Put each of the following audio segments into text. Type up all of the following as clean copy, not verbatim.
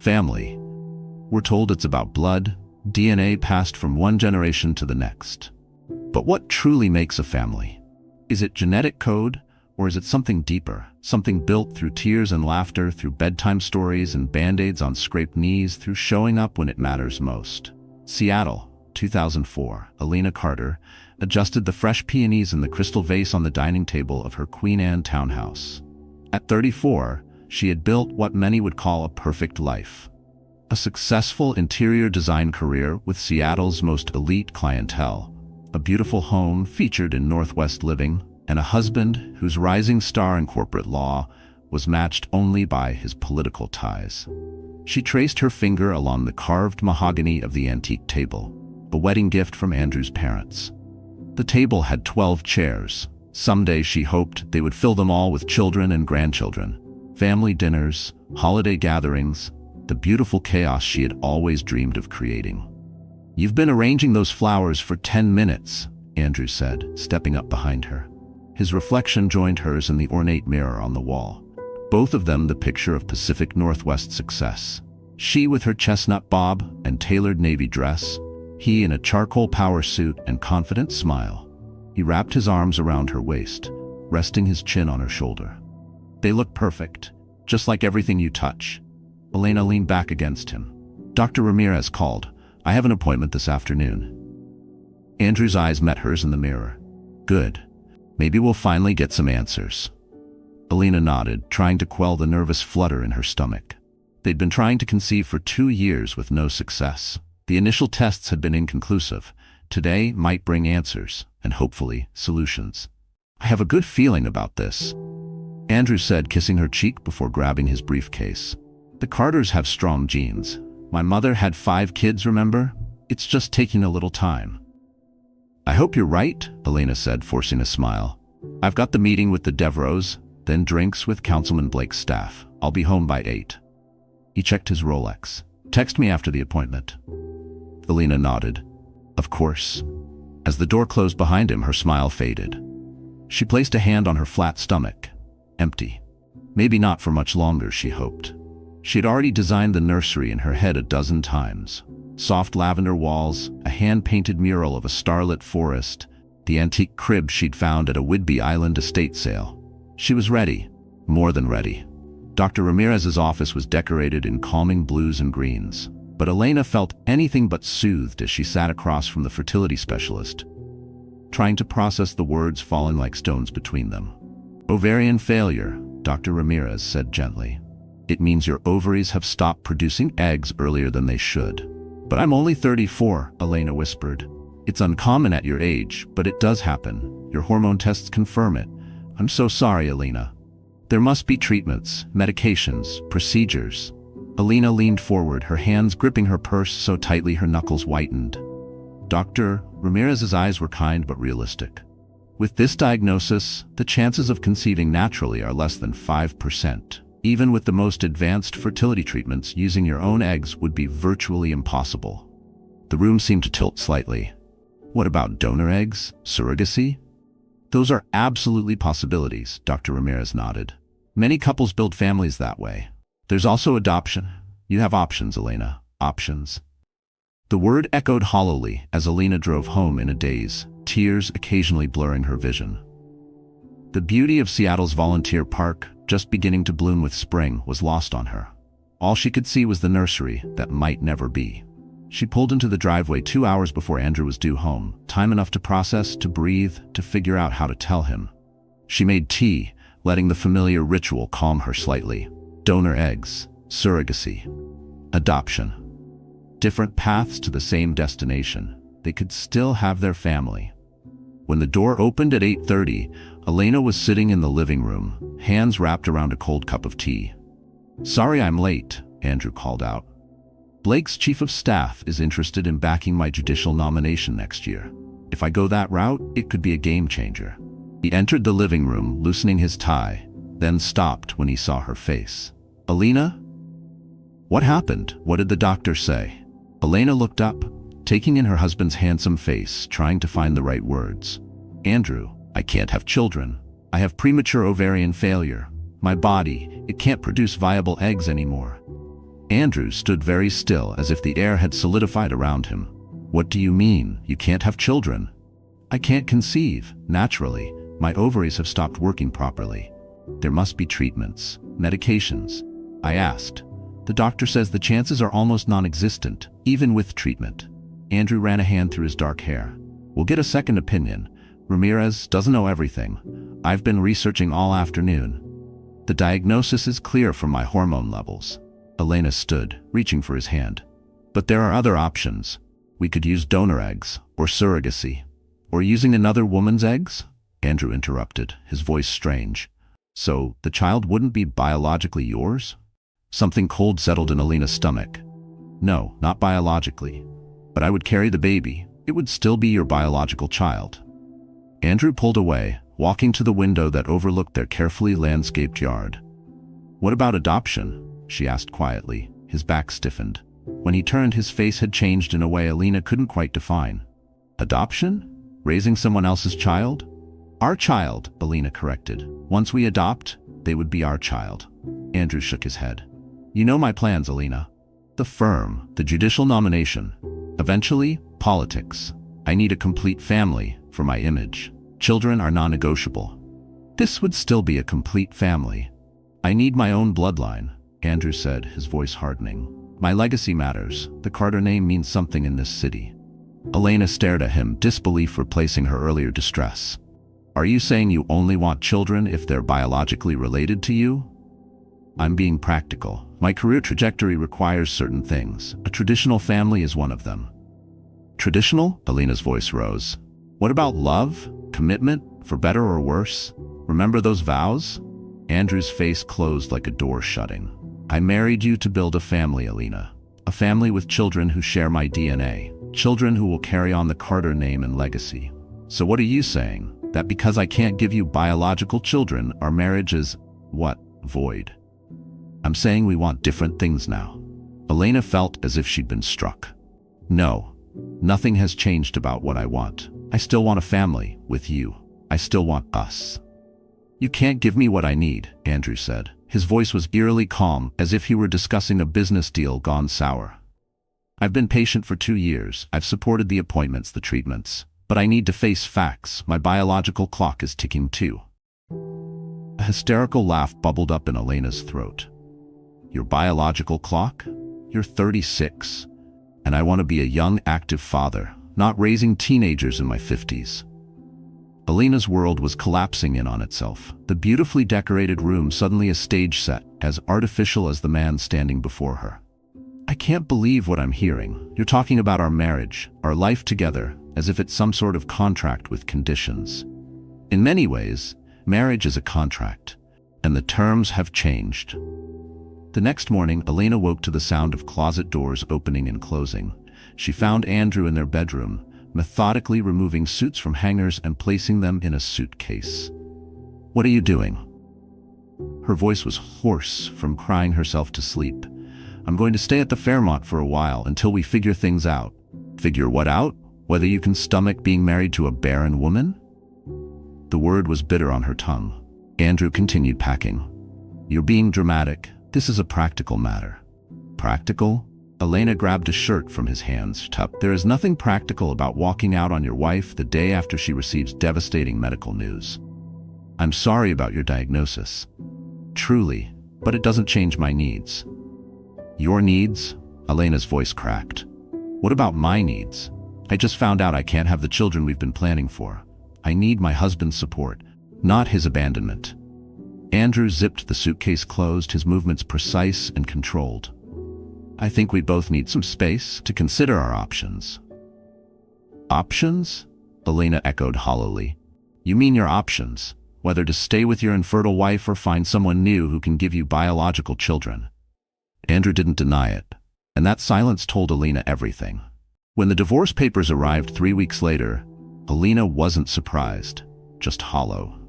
Family. We're told it's about blood, DNA passed from one generation to the next. But what truly makes a family? Is it genetic code, or is it something deeper, something built through tears and laughter, through bedtime stories and band-aids on scraped knees, through showing up when it matters most? Seattle, 2004. Elena Carter adjusted the fresh peonies in the crystal vase on the dining table of her Queen Anne townhouse. At 34, she had built what many would call a perfect life. A successful interior design career with Seattle's most elite clientele, a beautiful home featured in Northwest Living, and a husband whose rising star in corporate law was matched only by his political ties. She traced her finger along the carved mahogany of the antique table, a wedding gift from Andrew's parents. The table had 12 chairs. Someday she hoped they would fill them all with children and grandchildren, family dinners, holiday gatherings, the beautiful chaos she had always dreamed of creating. "You've been arranging those flowers for 10 minutes, Andrew said, stepping up behind her. His reflection joined hers in the ornate mirror on the wall, both of them the picture of Pacific Northwest success. She with her chestnut bob and tailored navy dress, he in a charcoal power suit and confident smile. He wrapped his arms around her waist, resting his chin on her shoulder. "They look perfect, just like everything you touch." Elena leaned back against him. "Dr. Ramirez called. I have an appointment this afternoon." Andrew's eyes met hers in the mirror. "Good. Maybe we'll finally get some answers." Elena nodded, trying to quell the nervous flutter in her stomach. They'd been trying to conceive for 2 years with no success. The initial tests had been inconclusive. Today might bring answers, and hopefully solutions. "I have a good feeling about this," Andrew said, kissing her cheek before grabbing his briefcase. "The Carters have strong genes. My mother had 5 kids, remember? It's just taking a little time." "I hope you're right," Elena said, forcing a smile. "I've got the meeting with the Devros, then drinks with Councilman Blake's staff. I'll be home by 8. He checked his Rolex. "Text me after the appointment." Elena nodded. "Of course." As the door closed behind him, her smile faded. She placed a hand on her flat stomach. Empty. Maybe not for much longer, she hoped. She had already designed the nursery in her head a dozen times. Soft lavender walls, a hand-painted mural of a starlit forest, the antique crib she'd found at a Whidbey Island estate sale. She was ready, more than ready. Dr. Ramirez's office was decorated in calming blues and greens, but Elena felt anything but soothed as she sat across from the fertility specialist, trying to process the words falling like stones between them. "Ovarian failure," Dr. Ramirez said gently. "It means your ovaries have stopped producing eggs earlier than they should." "But I'm only 34, Elena whispered. "It's uncommon at your age, but it does happen. Your hormone tests confirm it." "I'm so sorry, Elena." "There must be treatments, medications, procedures." Elena leaned forward, her hands gripping her purse so tightly her knuckles whitened. Dr. Ramirez's eyes were kind but realistic. "With this diagnosis, the chances of conceiving naturally are less than 5%. Even with the most advanced fertility treatments, using your own eggs would be virtually impossible." The room seemed to tilt slightly. "What about donor eggs? Surrogacy?" "Those are absolutely possibilities," Dr. Ramirez nodded. "Many couples build families that way. There's also adoption. You have options, Elena. Options." The word echoed hollowly as Elena drove home in a daze, tears occasionally blurring her vision. The beauty of Seattle's Volunteer Park, just beginning to bloom with spring, was lost on her. All she could see was the nursery that might never be. She pulled into the driveway 2 hours before Andrew was due home, time enough to process, to breathe, to figure out how to tell him. She made tea, letting the familiar ritual calm her slightly. Donor eggs, surrogacy, adoption. Different paths to the same destination. They could still have their family. When the door opened at 8:30, Elena was sitting in the living room, hands wrapped around a cold cup of tea. "Sorry I'm late," Andrew called out. "Blake's chief of staff is interested in backing my judicial nomination next year. If I go that route, it could be a game changer." He entered the living room, loosening his tie, then stopped when he saw her face. "Elena? What happened? What did the doctor say?" Elena looked up, taking in her husband's handsome face, trying to find the right words. "Andrew, I can't have children. I have premature ovarian failure. My body, it can't produce viable eggs anymore." Andrew stood very still, as if the air had solidified around him. What do you mean? You can't have children? I can't conceive, naturally. My ovaries have stopped working properly. There must be treatments, medications. I asked. The doctor says the chances are almost non-existent, even with treatment. Andrew ran a hand through his dark hair. We'll get a second opinion. Ramirez doesn't know everything. I've been researching all afternoon. The diagnosis is clear from my hormone levels. Elena stood, reaching for his hand. But there are other options. We could use donor eggs, or surrogacy. Or using another woman's eggs? Andrew interrupted, his voice strange. So, the child wouldn't be biologically yours? Something cold settled in Elena's stomach. No, not biologically. But I would carry the baby. It would still be your biological child. Andrew pulled away, walking to the window that overlooked their carefully landscaped yard. What about adoption? She asked quietly. His back stiffened. When he turned, his face had changed in a way Elena couldn't quite define. Adoption? Raising someone else's child? Our child, Elena corrected. Once we adopt, they would be our child. Andrew shook his head. You know my plans, Elena. The firm, the judicial nomination. Eventually, politics. I need a complete family for my image. Children are non-negotiable. This would still be a complete family. I need my own bloodline, Andrew said, his voice hardening. My legacy matters. The Carter name means something in this city. Elena stared at him, disbelief replacing her earlier distress. Are you saying you only want children if they're biologically related to you? I'm being practical. My career trajectory requires certain things. A traditional family is one of them. Traditional? Elena's voice rose. What about love? Commitment? For better or worse? Remember those vows? Andrew's face closed like a door shutting. I married you to build a family, Elena. A family with children who share my DNA. Children who will carry on the Carter name and legacy. So what are you saying? That because I can't give you biological children, our marriage is, what, void? I'm saying we want different things now. Elena felt as if she'd been struck. No, nothing has changed about what I want. I still want a family with you. I still want us. You can't give me what I need, Andrew said. His voice was eerily calm, as if he were discussing a business deal gone sour. I've been patient for 2 years. I've supported the appointments, the treatments. But I need to face facts. My biological clock is ticking too. A hysterical laugh bubbled up in Elena's throat. Your biological clock? You're 36. And I want to be a young, active father, not raising teenagers in my 50s. Elena's world was collapsing in on itself. The beautifully decorated room suddenly a stage set, as artificial as the man standing before her. I can't believe what I'm hearing. You're talking about our marriage, our life together, as if it's some sort of contract with conditions. In many ways, marriage is a contract, and the terms have changed. The next morning, Elena woke to the sound of closet doors opening and closing. She found Andrew in their bedroom, methodically removing suits from hangers and placing them in a suitcase. What are you doing? Her voice was hoarse from crying herself to sleep. I'm going to stay at the Fairmont for a while until we figure things out. Figure what out? Whether you can stomach being married to a barren woman? The word was bitter on her tongue. Andrew continued packing. You're being dramatic. This is a practical matter. Practical? Elena grabbed a shirt from his hands. There is nothing practical about walking out on your wife the day after she receives devastating medical news. I'm sorry about your diagnosis. Truly, but it doesn't change my needs. Your needs? Elena's voice cracked. What about my needs? I just found out I can't have the children we've been planning for. I need my husband's support, not his abandonment. Andrew zipped the suitcase closed, his movements precise and controlled. I think we both need some space to consider our options. Options? Elena echoed hollowly. You mean your options, whether to stay with your infertile wife or find someone new who can give you biological children. Andrew didn't deny it, and that silence told Elena everything. When the divorce papers arrived 3 weeks later, Elena wasn't surprised, just hollow.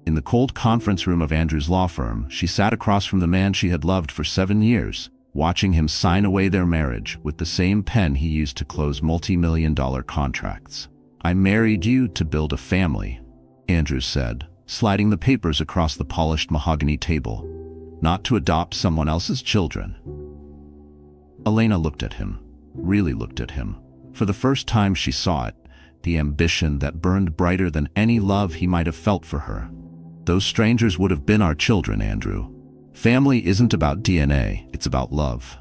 In the cold conference room of Andrew's law firm, she sat across from the man she had loved for 7 years, watching him sign away their marriage with the same pen he used to close multi-million-dollar contracts. I married you to build a family, Andrew said, sliding the papers across the polished mahogany table, not to adopt someone else's children. Elena looked at him, really looked at him. For the first time she saw it, the ambition that burned brighter than any love he might have felt for her. Those strangers would have been our children, Andrew. Family isn't about DNA, it's about love.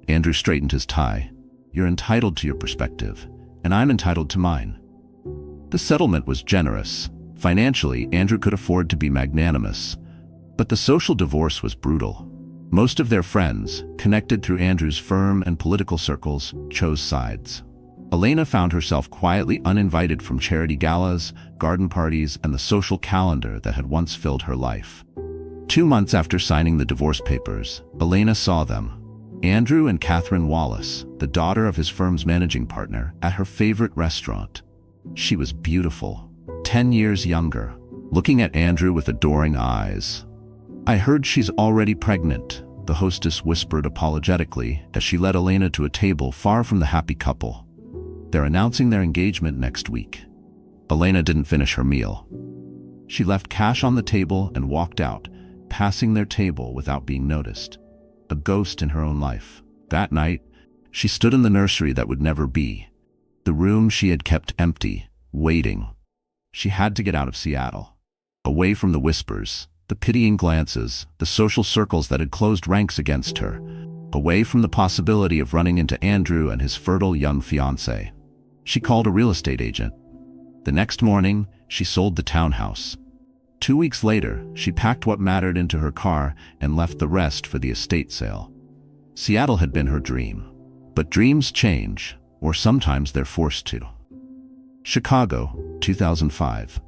Andrew straightened his tie. You're entitled to your perspective, and I'm entitled to mine. The settlement was generous. Financially, Andrew could afford to be magnanimous. But the social divorce was brutal. Most of their friends, connected through Andrew's firm and political circles, chose sides. Elena found herself quietly uninvited from charity galas, garden parties, and the social calendar that had once filled her life. 2 months after signing the divorce papers, Elena saw them. Andrew and Catherine Wallace, the daughter of his firm's managing partner, at her favorite restaurant. She was beautiful, 10 years younger, looking at Andrew with adoring eyes. I heard she's already pregnant, the hostess whispered apologetically as she led Elena to a table far from the happy couple. They're announcing their engagement next week. Elena didn't finish her meal. She left cash on the table and walked out, passing their table without being noticed. A ghost in her own life. That night, she stood in the nursery that would never be. The room she had kept empty, waiting. She had to get out of Seattle. Away from the whispers, the pitying glances, the social circles that had closed ranks against her. Away from the possibility of running into Andrew and his fertile young fiancé. She called a real estate agent. The next morning, she sold the townhouse. 2 weeks later, she packed what mattered into her car and left the rest for the estate sale. Seattle had been her dream. But dreams change, or sometimes they're forced to. Chicago, 2005.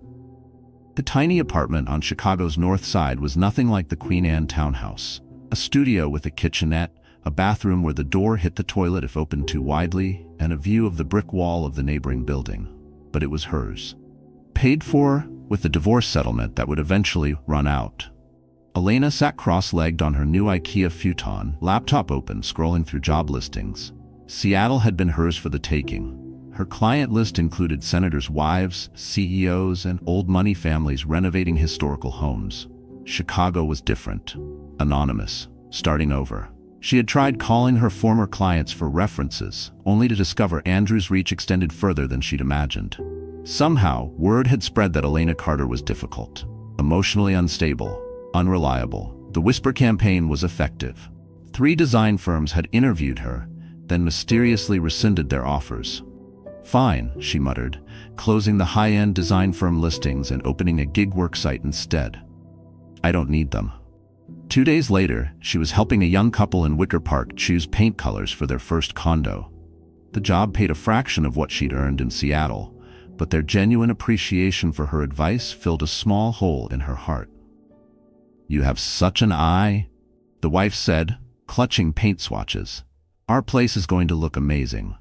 The tiny apartment on Chicago's north side was nothing like the Queen Anne townhouse. A studio with a kitchenette, a bathroom where the door hit the toilet if opened too widely, and a view of the brick wall of the neighboring building. But it was hers. Paid for with the divorce settlement that would eventually run out. Elena sat cross-legged on her new IKEA futon, laptop open, scrolling through job listings. Seattle had been hers for the taking. Her client list included senators' wives, CEOs, and old money families renovating historical homes. Chicago was different. Anonymous. Starting over. She had tried calling her former clients for references, only to discover Andrew's reach extended further than she'd imagined. Somehow, word had spread that Elena Carter was difficult, emotionally unstable, unreliable. The whisper campaign was effective. 3 design firms had interviewed her, then mysteriously rescinded their offers. Fine, she muttered, closing the high-end design firm listings and opening a gig work site instead. I don't need them. 2 days later, she was helping a young couple in Wicker Park choose paint colors for their first condo. The job paid a fraction of what she'd earned in Seattle, but their genuine appreciation for her advice filled a small hole in her heart. You have such an eye, the wife said, clutching paint swatches. Our place is going to look amazing.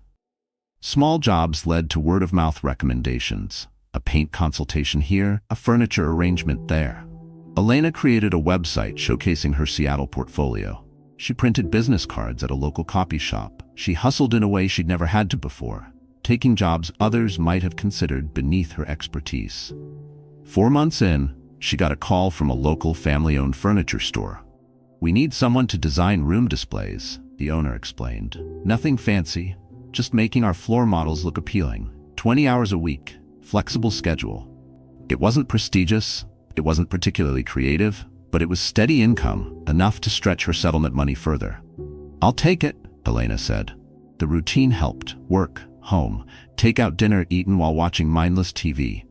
Small jobs led to word-of-mouth recommendations. A paint consultation here, a furniture arrangement there. Elena created a website showcasing her Seattle portfolio. She printed business cards at a local copy shop. She hustled in a way she'd never had to before, taking jobs others might have considered beneath her expertise. 4 months in, she got a call from a local family-owned furniture store. We need someone to design room displays, the owner explained. Nothing fancy, just making our floor models look appealing. 20 hours a week, flexible schedule. It wasn't prestigious, it wasn't particularly creative, but it was steady income, enough to stretch her settlement money further. I'll take it, Elena said. The routine helped. Work, home, take out dinner eaten while watching mindless TV.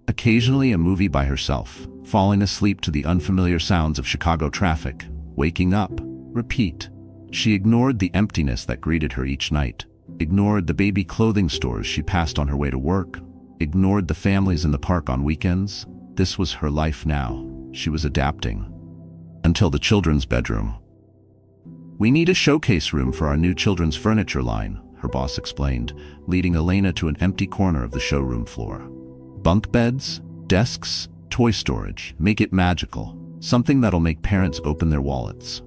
Occasionally a movie by herself, falling asleep to the unfamiliar sounds of Chicago traffic, waking up, repeat. She ignored the emptiness that greeted her each night, ignored the baby clothing stores she passed on her way to work, ignored the families in the park on weekends. This was her life now. She was adapting. Until the children's bedroom. We need a showcase room for our new children's furniture line, her boss explained, leading Elena to an empty corner of the showroom floor. Bunk beds, desks, toy storage. Make it magical. Something that'll make parents open their wallets.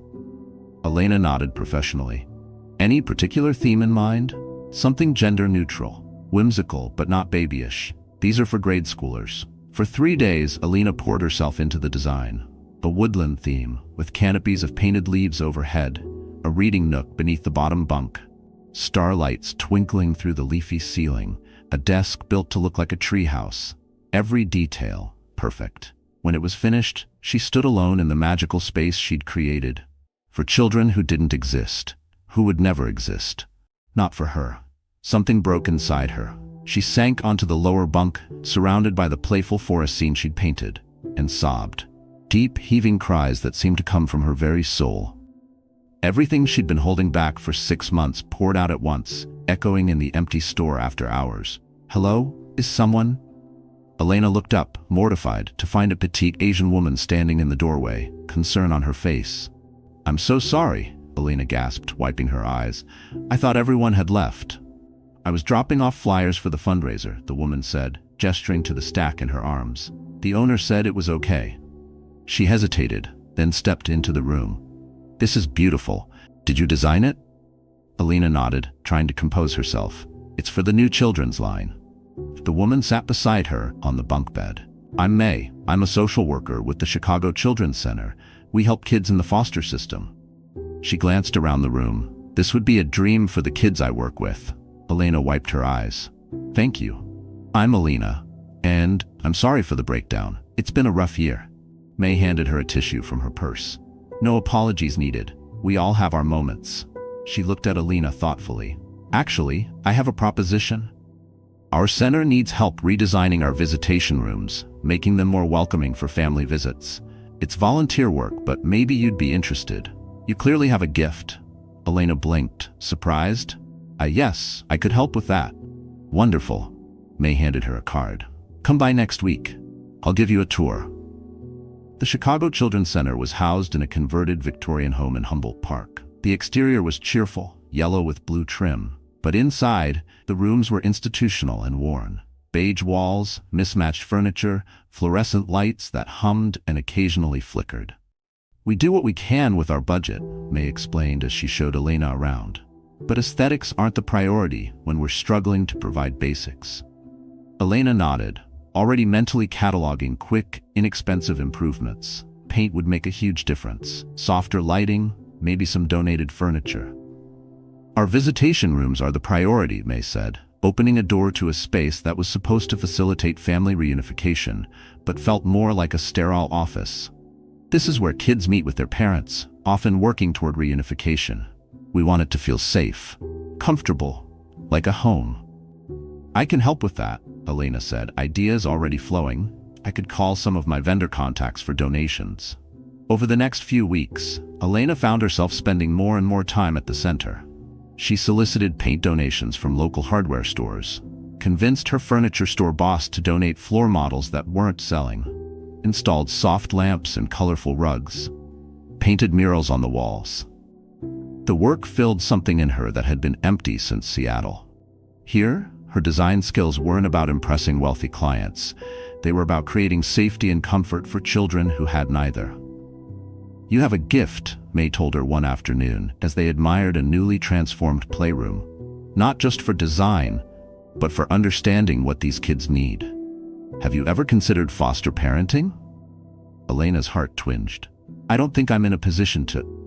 Elena nodded professionally. Any particular theme in mind? Something gender neutral, whimsical but not babyish. These are for grade schoolers. For 3 days, Elena poured herself into the design. A woodland theme, with canopies of painted leaves overhead, a reading nook beneath the bottom bunk, starlights twinkling through the leafy ceiling, a desk built to look like a treehouse. Every detail perfect. When it was finished, she stood alone in the magical space she'd created. For children who didn't exist, who would never exist. Not for her. Something broke inside her. She sank onto the lower bunk, surrounded by the playful forest scene she'd painted, and sobbed. Deep, heaving cries that seemed to come from her very soul. Everything she'd been holding back for 6 months poured out at once, echoing in the empty store after hours. "Hello? Is someone?" Elena looked up, mortified, to find a petite Asian woman standing in the doorway, concern on her face. "I'm so sorry," Elena gasped, wiping her eyes. "I thought everyone had left." "I was dropping off flyers for the fundraiser," the woman said, gesturing to the stack in her arms. "The owner said it was okay." She hesitated, then stepped into the room. "This is beautiful. Did you design it?" Elena nodded, trying to compose herself. "It's for the new children's line." The woman sat beside her on the bunk bed. "I'm May. I'm a social worker with the Chicago Children's Center. We help kids in the foster system." She glanced around the room. "This would be a dream for the kids I work with." Elena wiped her eyes. "Thank you. I'm Elena, and I'm sorry for the breakdown. It's been a rough year." May handed her a tissue from her purse. "No apologies needed. We all have our moments." She looked at Elena thoughtfully. "Actually, I have a proposition. Our center needs help redesigning our visitation rooms, making them more welcoming for family visits. It's volunteer work, but maybe you'd be interested. You clearly have a gift." Elena blinked, surprised. Yes, I could help with that." "Wonderful." May handed her a card. "Come by next week. I'll give you a tour." The Chicago Children's Center was housed in a converted Victorian home in Humboldt Park. The exterior was cheerful, yellow with blue trim, but inside, the rooms were institutional and worn. Beige walls, mismatched furniture, fluorescent lights that hummed and occasionally flickered. "We do what we can with our budget," May explained as she showed Elena around. "But aesthetics aren't the priority when we're struggling to provide basics." Elena nodded, already mentally cataloging quick, inexpensive improvements. Paint would make a huge difference. Softer lighting, maybe some donated furniture. "Our visitation rooms are the priority," May said, opening a door to a space that was supposed to facilitate family reunification, but felt more like a sterile office. "This is where kids meet with their parents, often working toward reunification. We want it to feel safe, comfortable, like a home." "I can help with that," Elena said, ideas already flowing. "I could call some of my vendor contacts for donations." Over the next few weeks, Elena found herself spending more and more time at the center. She solicited paint donations from local hardware stores, convinced her furniture store boss to donate floor models that weren't selling, installed soft lamps and colorful rugs, painted murals on the walls. The work filled something in her that had been empty since Seattle. Here, her design skills weren't about impressing wealthy clients. They were about creating safety and comfort for children who had neither. "You have a gift," May told her one afternoon as they admired a newly transformed playroom. "Not just for design, but for understanding what these kids need. Have you ever considered foster parenting?" Elena's heart twinged. "I don't think I'm in a position to—"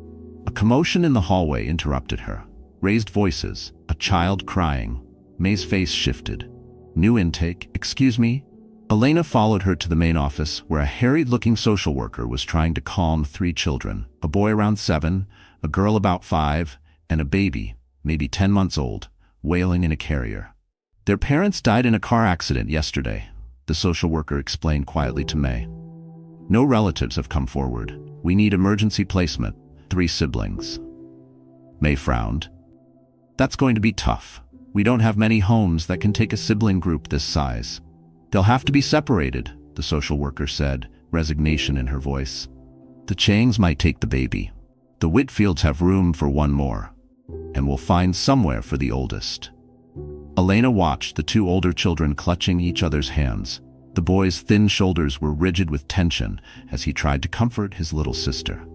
A commotion in the hallway interrupted her. Raised voices, a child crying. May's face shifted. "New intake, excuse me?" Elena followed her to the main office, where a harried-looking social worker was trying to calm 3 children, a boy around 7, a girl about 5, and a baby, maybe 10 months old, wailing in a carrier. "Their parents died in a car accident yesterday," the social worker explained quietly to May. "No relatives have come forward. We need emergency placement. 3 siblings." May frowned. "That's going to be tough. We don't have many homes that can take a sibling group this size." "They'll have to be separated," the social worker said, resignation in her voice. "The Changs might take the baby. The Whitfields have room for 1 more. And we'll find somewhere for the oldest." Elena watched the 2 older children clutching each other's hands. The boy's thin shoulders were rigid with tension as he tried to comfort his little sister.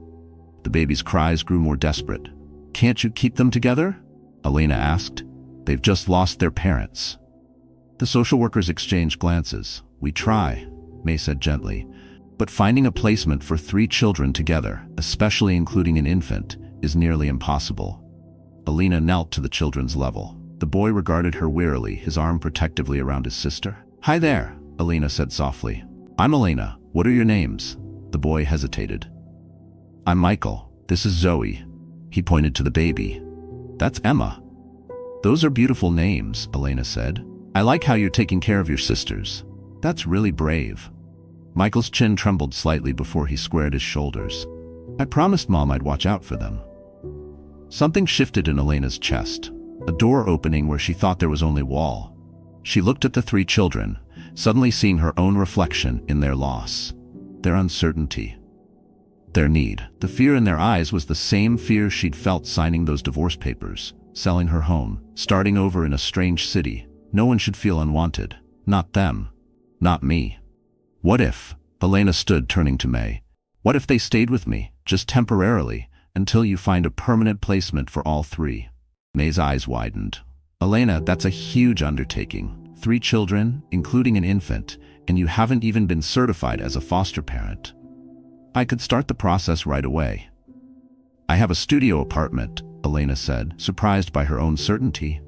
The baby's cries grew more desperate. "Can't you keep them together?" Elena asked. "They've just lost their parents." The social workers exchanged glances. "We try," May said gently, "but finding a placement for 3 children together, especially including an infant, is nearly impossible. Elena knelt to the children's level. The boy regarded her wearily, his arm protectively around his sister. "Hi there," Elena said softly. "I'm Elena. What are your names?" The boy hesitated. "I'm Michael. This is Zoe." He pointed to the baby. "That's Emma." "Those are beautiful names," Elena said. "I like how you're taking care of your sisters. That's really brave." Michael's chin trembled slightly before he squared his shoulders. "I promised Mom I'd watch out for them." Something shifted in Elena's chest, a door opening where she thought there was only wall. She looked at the three children, suddenly seeing her own reflection in their loss, their uncertainty, their need. The fear in their eyes was the same fear she'd felt signing those divorce papers, selling her home, starting over in a strange city. No one should feel unwanted. Not them. Not me. "What if," Elena stood turning to May, "what if they stayed with me, just temporarily, until you find a permanent placement for all three?" May's eyes widened. "Elena, that's a huge undertaking. 3 children, including an infant, and you haven't even been certified as a foster parent." "I could start the process right away." "I have a studio apartment," Elena said, surprised by her own certainty.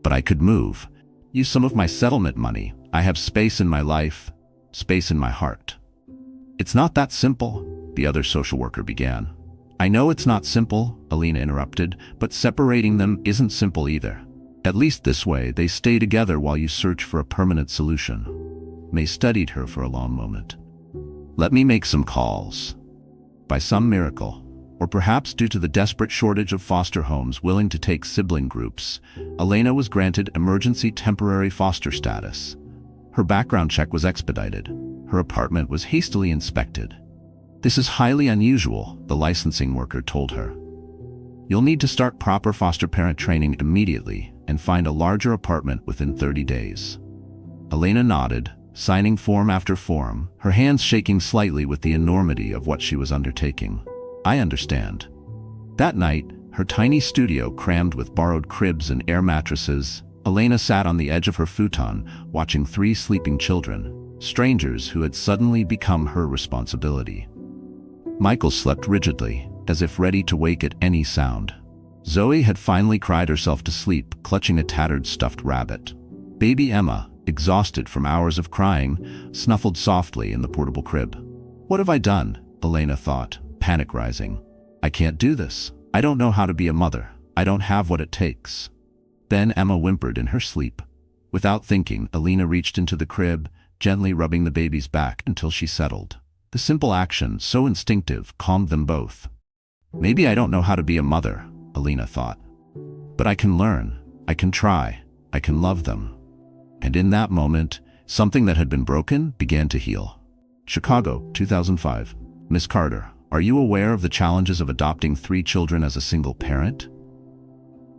"But I could move. Use some of my settlement money. I have space in my life, space in my heart." "It's not that simple," the other social worker began. "I know it's not simple," Elena interrupted, "but separating them isn't simple either. At least this way, they stay together while you search for a permanent solution." May studied her for a long moment. "Let me make some calls." By some miracle, or perhaps due to the desperate shortage of foster homes willing to take sibling groups, Elena was granted emergency temporary foster status. Her background check was expedited. Her apartment was hastily inspected. "This is highly unusual," the licensing worker told her. "You'll need to start proper foster parent training immediately and find a larger apartment within 30 days. Elena nodded, signing form after form, her hands shaking slightly with the enormity of what she was undertaking. "I understand." That night, her tiny studio crammed with borrowed cribs and air mattresses, Elena sat on the edge of her futon, watching 3 sleeping children, strangers who had suddenly become her responsibility. Michael slept rigidly, as if ready to wake at any sound. Zoe had finally cried herself to sleep, clutching a tattered stuffed rabbit. Baby Emma, exhausted from hours of crying, snuffled softly in the portable crib. "What have I done?" Elena thought, panic rising. "I can't do this. I don't know how to be a mother. I don't have what it takes." Then Emma whimpered in her sleep. Without thinking, Elena reached into the crib, gently rubbing the baby's back until she settled. The simple action, so instinctive, calmed them both. "Maybe I don't know how to be a mother," Elena thought. "But I can learn. I can try. I can love them." And in that moment, something that had been broken began to heal. Chicago, 2005. "Miss Carter, are you aware of the challenges of adopting 3 children as a single parent?"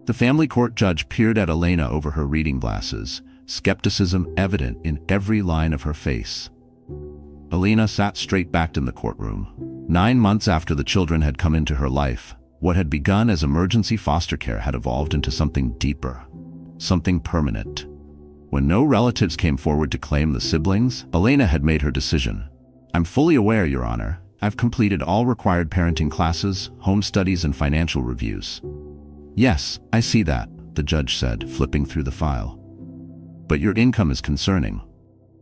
The family court judge peered at Elena over her reading glasses, skepticism evident in every line of her face. Elena sat straight-backed in the courtroom. 9 months after the children had come into her life, what had begun as emergency foster care had evolved into something deeper, something permanent. When no relatives came forward to claim the siblings, Elena had made her decision. "I'm fully aware, Your Honor. I've completed all required parenting classes, home studies, and financial reviews." "Yes, I see that," the judge said, flipping through the file. "But your income is concerning.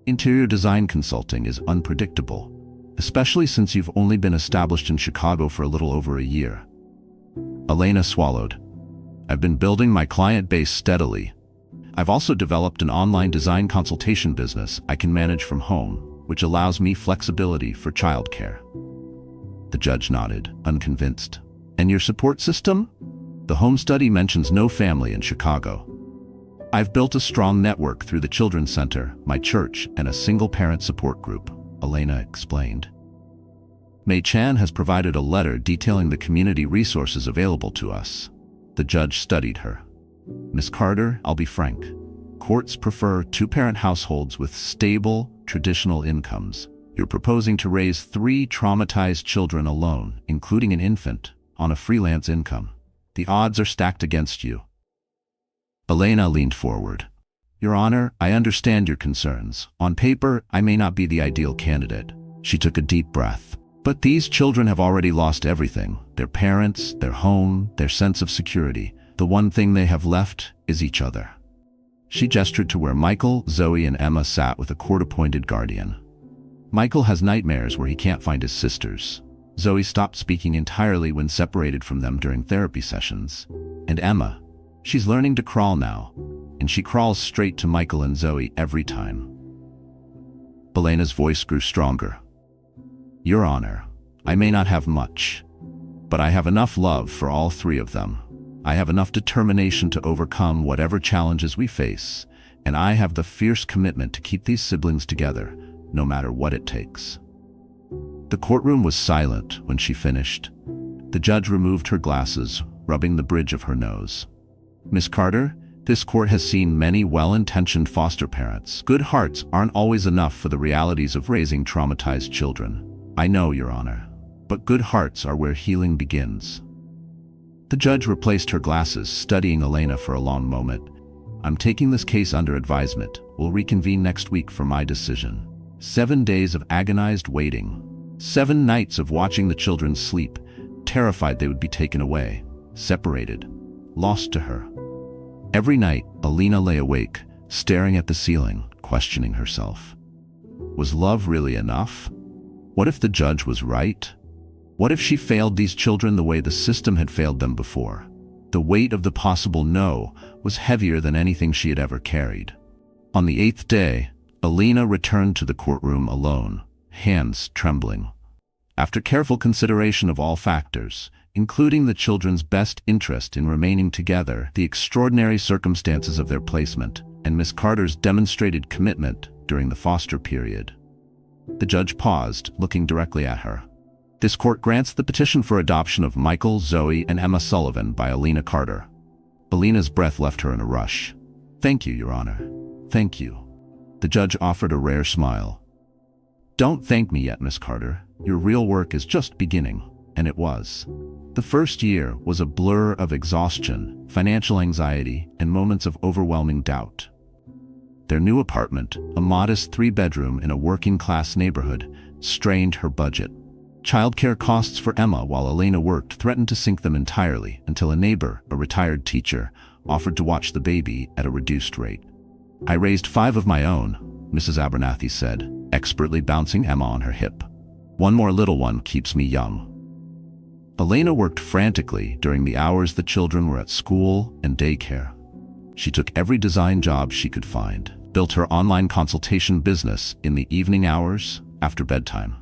Interior design consulting is unpredictable, especially since you've only been established in Chicago for a little over a year." Elena swallowed. "I've been building my client base steadily. I've also developed an online design consultation business I can manage from home, which allows me flexibility for childcare." The judge nodded, unconvinced. "And your support system?" "The home study mentions no family in Chicago. I've built a strong network through the Children's Center, my church, and a single-parent support group," Elena explained. "May Chan has provided a letter detailing the community resources available to us." The judge studied her. "Miss Carter, I'll be frank. Courts prefer 2-parent households with stable, traditional incomes. You're proposing to raise 3 traumatized children alone, including an infant, on a freelance income. The odds are stacked against you." Elena leaned forward. "Your Honor, I understand your concerns. On paper, I may not be the ideal candidate." She took a deep breath. But these children have already lost everything: their parents, their home, their sense of security. The one thing they have left is each other. She gestured to where Michael, Zoe, and Emma sat with a court-appointed guardian. Michael has nightmares where he can't find his sisters. Zoe stopped speaking entirely when separated from them during therapy sessions. And Emma, she's learning to crawl now, and she crawls straight to Michael and Zoe every time. Elena's voice grew stronger. Your Honor, I may not have much, but I have enough love for all three of them. I have enough determination to overcome whatever challenges we face, and I have the fierce commitment to keep these siblings together, no matter what it takes. The courtroom was silent when she finished. The judge removed her glasses, rubbing the bridge of her nose. Miss Carter, this court has seen many well-intentioned foster parents. Good hearts aren't always enough for the realities of raising traumatized children. I know, Your Honor, but good hearts are where healing begins. The judge replaced her glasses, studying Elena for a long moment. I'm taking this case under advisement. We'll reconvene next week for my decision. 7 days of agonized waiting. 7 nights of watching the children sleep, terrified they would be taken away, separated, lost to her. Every night, Elena lay awake, staring at the ceiling, questioning herself. Was love really enough? What if the judge was right? What if she failed these children the way the system had failed them before? The weight of the possible no was heavier than anything she had ever carried. On the 8th day, Elena returned to the courtroom alone, hands trembling. After careful consideration of all factors, including the children's best interest in remaining together, the extraordinary circumstances of their placement, and Miss Carter's demonstrated commitment during the foster period, the judge paused, looking directly at her. This court grants the petition for adoption of Michael, Zoe, and Emma Sullivan by Elena Carter. Elena's breath left her in a rush. Thank you, Your Honor. Thank you. The judge offered a rare smile. Don't thank me yet, Miss Carter. Your real work is just beginning. And it was. The first year was a blur of exhaustion, financial anxiety, and moments of overwhelming doubt. Their new apartment, a modest 3-bedroom in a working-class neighborhood, strained her budget. Childcare costs for Emma while Elena worked threatened to sink them entirely until a neighbor, a retired teacher, offered to watch the baby at a reduced rate. I raised 5 of my own, Mrs. Abernathy said, expertly bouncing Emma on her hip. One more little one keeps me young. Elena worked frantically during the hours the children were at school and daycare. She took every design job she could find, built her online consultation business in the evening hours after bedtime.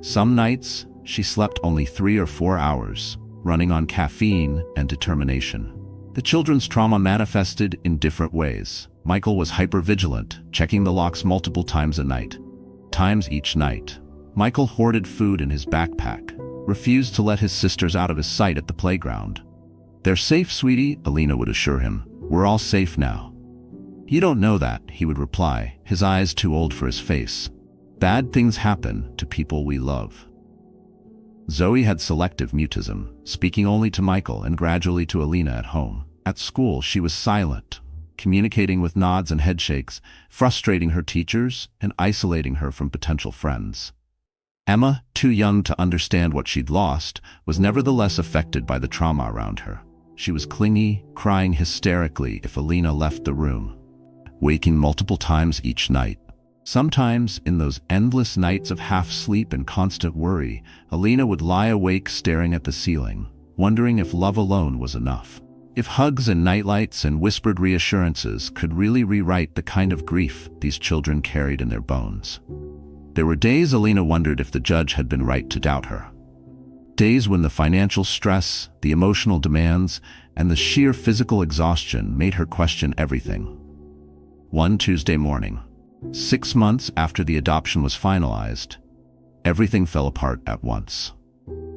Some nights, she slept only 3 or 4 hours, running on caffeine and determination. The children's trauma manifested in different ways. Michael was hypervigilant, checking the locks multiple times a night. Times each night. Michael hoarded food in his backpack, refused to let his sisters out of his sight at the playground. They're safe, sweetie, Elena would assure him. We're all safe now. You don't know that, he would reply, his eyes too old for his face. Bad things happen to people we love. Zoe had selective mutism, speaking only to Michael and gradually to Elena at home. At school, she was silent, communicating with nods and headshakes, frustrating her teachers and isolating her from potential friends. Emma, too young to understand what she'd lost, was nevertheless affected by the trauma around her. She was clingy, crying hysterically if Elena left the room, waking multiple times each night. Sometimes, in those endless nights of half-sleep and constant worry, Elena would lie awake staring at the ceiling, wondering if love alone was enough. If hugs and nightlights and whispered reassurances could really rewrite the kind of grief these children carried in their bones. There were days Elena wondered if the judge had been right to doubt her. Days when the financial stress, the emotional demands, and the sheer physical exhaustion made her question everything. One Tuesday morning, 6 months after the adoption was finalized, everything fell apart at once.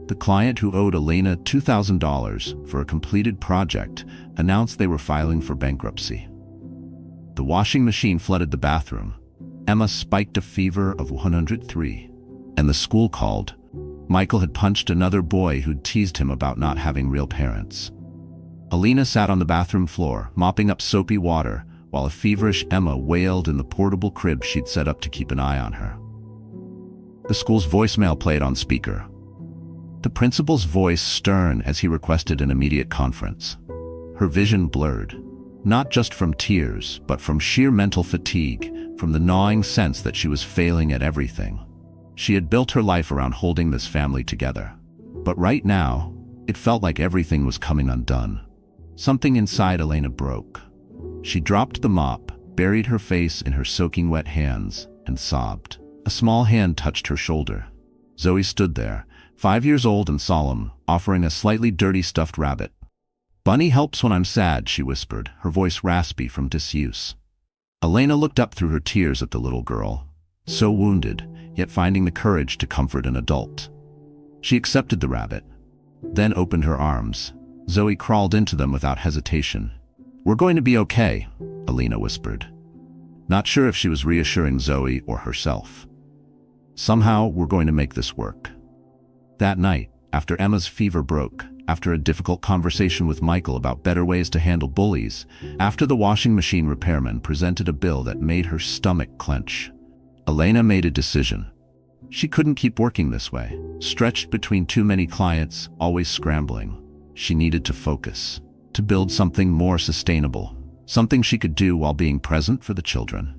The client who owed Elena $2,000 for a completed project announced they were filing for bankruptcy. The washing machine flooded the bathroom. Emma spiked a fever of 103, and the school called. Michael had punched another boy who'd teased him about not having real parents. Elena sat on the bathroom floor, mopping up soapy water, while a feverish Emma wailed in the portable crib she'd set up to keep an eye on her. The school's voicemail played on speaker. The principal's voice stern as he requested an immediate conference. Her vision blurred, not just from tears, but from sheer mental fatigue, from the gnawing sense that she was failing at everything. She had built her life around holding this family together. But right now, it felt like everything was coming undone. Something inside Elena broke. She dropped the mop, buried her face in her soaking wet hands, and sobbed. A small hand touched her shoulder. Zoe stood there, 5 years old and solemn, offering a slightly dirty stuffed rabbit. "Bunny helps when I'm sad," she whispered, her voice raspy from disuse. Elena looked up through her tears at the little girl, so wounded, yet finding the courage to comfort an adult. She accepted the rabbit, then opened her arms. Zoe crawled into them without hesitation. "We're going to be okay," Elena whispered. Not sure if she was reassuring Zoe or herself. "Somehow, we're going to make this work." That night, after Emma's fever broke, after a difficult conversation with Michael about better ways to handle bullies, after the washing machine repairman presented a bill that made her stomach clench, Elena made a decision. She couldn't keep working this way, stretched between too many clients, always scrambling. She needed to focus, to build something more sustainable, something she could do while being present for the children.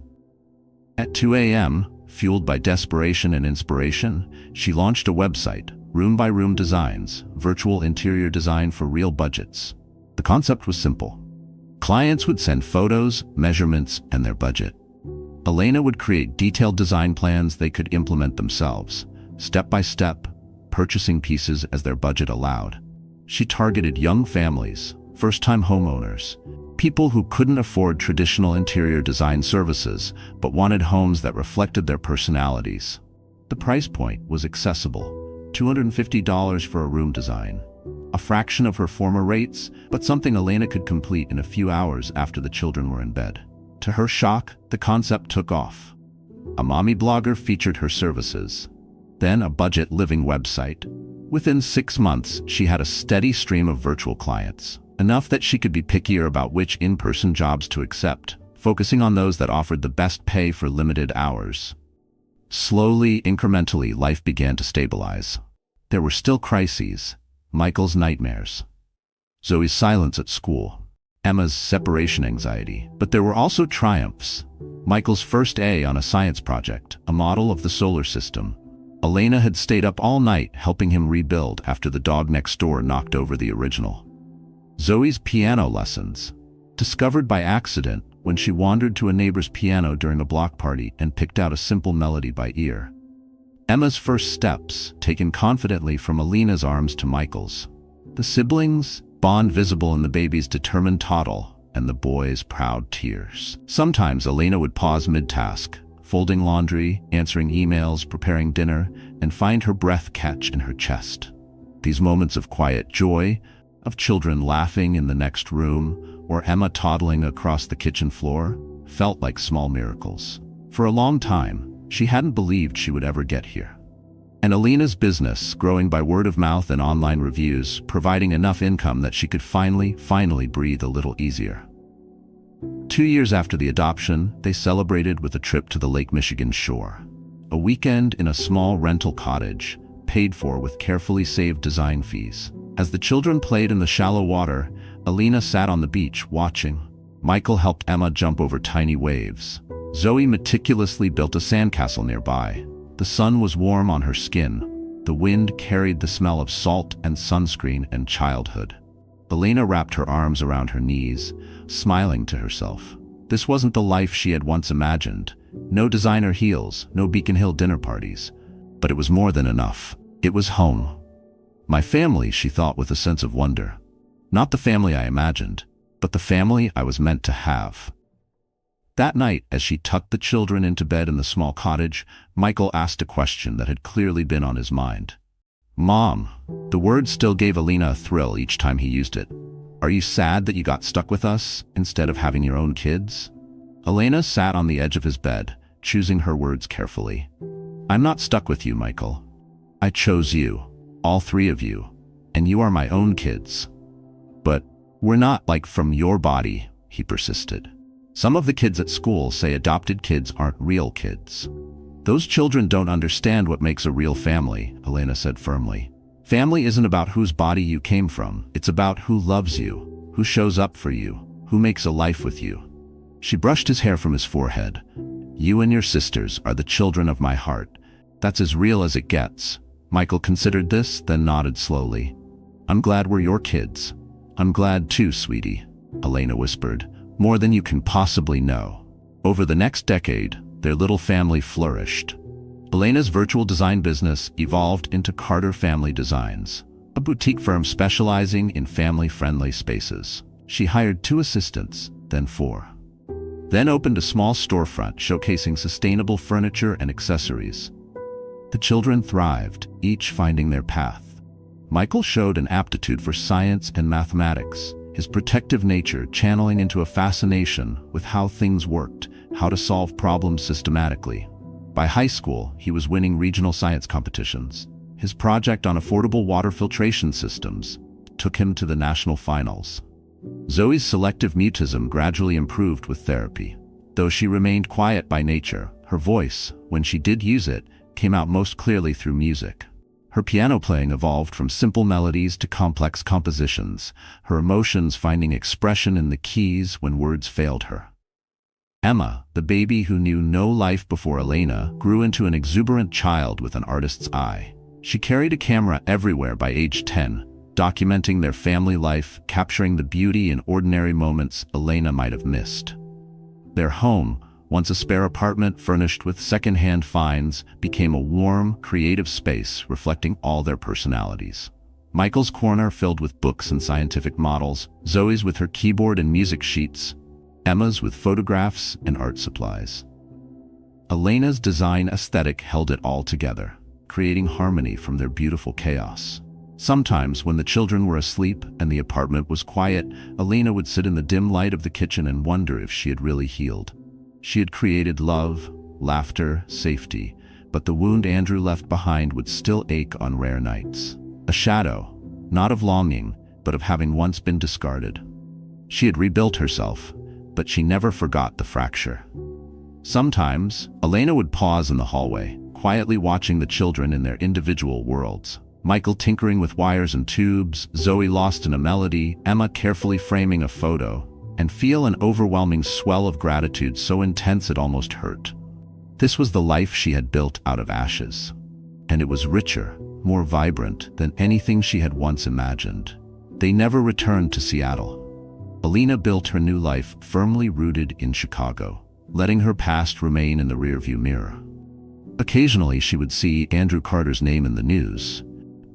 At 2 a.m., fueled by desperation and inspiration, she launched a website, Room by Room Designs, virtual interior design for real budgets. The concept was simple. Clients would send photos, measurements, and their budget. Elena would create detailed design plans they could implement themselves, step by step, purchasing pieces as their budget allowed. She targeted young families, first-time homeowners, people who couldn't afford traditional interior design services but wanted homes that reflected their personalities. The price point was accessible, $250 for a room design. A fraction of her former rates, but something Elena could complete in a few hours after the children were in bed. To her shock, the concept took off. A mommy blogger featured her services, then a budget living website. Within 6 months, she had a steady stream of virtual clients, enough that she could be pickier about which in-person jobs to accept, focusing on those that offered the best pay for limited hours. Slowly, incrementally, life began to stabilize. There were still crises, Michael's nightmares, Zoe's silence at school, Emma's separation anxiety. But there were also triumphs. Michael's first A on a science project, a model of the solar system. Elena had stayed up all night helping him rebuild after the dog next door knocked over the original. Zoe's piano lessons, discovered by accident when she wandered to a neighbor's piano during a block party and picked out a simple melody by ear. Emma's first steps, taken confidently from Elena's arms to Michael's. The siblings' bond visible in the baby's determined toddle and the boy's proud tears. Sometimes Elena would pause mid-task, folding laundry, answering emails, preparing dinner, and find her breath catch in her chest. These moments of quiet joy, of children laughing in the next room, or Emma toddling across the kitchen floor, felt like small miracles. For a long time, she hadn't believed she would ever get here. And Elena's business, growing by word of mouth and online reviews, providing enough income that she could finally breathe a little easier. 2 years after the adoption, they celebrated with a trip to the Lake Michigan shore. A weekend in a small rental cottage, paid for with carefully saved design fees. As the children played in the shallow water, Elena sat on the beach watching. Michael helped Emma jump over tiny waves. Zoe meticulously built a sandcastle nearby. The sun was warm on her skin. The wind carried the smell of salt and sunscreen and childhood. Elena wrapped her arms around her knees, smiling to herself. This wasn't the life she had once imagined. No designer heels, no Beacon Hill dinner parties. But it was more than enough. It was home. My family, she thought with a sense of wonder. Not the family I imagined, but the family I was meant to have. That night, as she tucked the children into bed in the small cottage, Michael asked a question that had clearly been on his mind. "Mom," the word still gave Elena a thrill each time he used it. "Are you sad that you got stuck with us instead of having your own kids?" Elena sat on the edge of his bed, choosing her words carefully. "I'm not stuck with you, Michael. I chose you, all 3 of you, and you are my own kids." "But we're not like from your body," he persisted. "Some of the kids at school say adopted kids aren't real kids." "Those children don't understand what makes a real family," Elena said firmly. "Family isn't about whose body you came from. It's about who loves you, who shows up for you, who makes a life with you." She brushed his hair from his forehead. "You and your sisters are the children of my heart. That's as real as it gets." Michael considered this, then nodded slowly. "I'm glad we're your kids." "I'm glad too, sweetie," Elena whispered, "more than you can possibly know." Over the next decade, their little family flourished. Elena's virtual design business evolved into Carter Family Designs, a boutique firm specializing in family-friendly spaces. She hired 2 assistants, then 4. Then opened a small storefront showcasing sustainable furniture and accessories. The children thrived, each finding their path. Michael showed an aptitude for science and mathematics, his protective nature channeling into a fascination with how things worked, how to solve problems systematically. By high school, he was winning regional science competitions. His project on affordable water filtration systems took him to the national finals. Zoe's selective mutism gradually improved with therapy. Though she remained quiet by nature, her voice, when she did use it, came out most clearly through music. Her piano playing evolved from simple melodies to complex compositions, her emotions finding expression in the keys when words failed her. Emma, the baby who knew no life before Elena, grew into an exuberant child with an artist's eye. She carried a camera everywhere by age 10, documenting their family life, capturing the beauty in ordinary moments Elena might have missed. Their home, once a spare apartment furnished with second-hand finds, became a warm, creative space reflecting all their personalities. Michael's corner filled with books and scientific models, Zoe's with her keyboard and music sheets, Emma's with photographs and art supplies. Elena's design aesthetic held it all together, creating harmony from their beautiful chaos. Sometimes, when the children were asleep and the apartment was quiet, Elena would sit in the dim light of the kitchen and wonder if she had really healed. She had created love, laughter, safety, but the wound Andrew left behind would still ache on rare nights. A shadow, not of longing, but of having once been discarded. She had rebuilt herself, but she never forgot the fracture. Sometimes, Elena would pause in the hallway, quietly watching the children in their individual worlds. Michael tinkering with wires and tubes, Zoe lost in a melody, Emma carefully framing a photo, and feel an overwhelming swell of gratitude so intense it almost hurt. This was the life she had built out of ashes. And it was richer, more vibrant than anything she had once imagined. They never returned to Seattle. Elena built her new life firmly rooted in Chicago, letting her past remain in the rearview mirror. Occasionally she would see Andrew Carter's name in the news,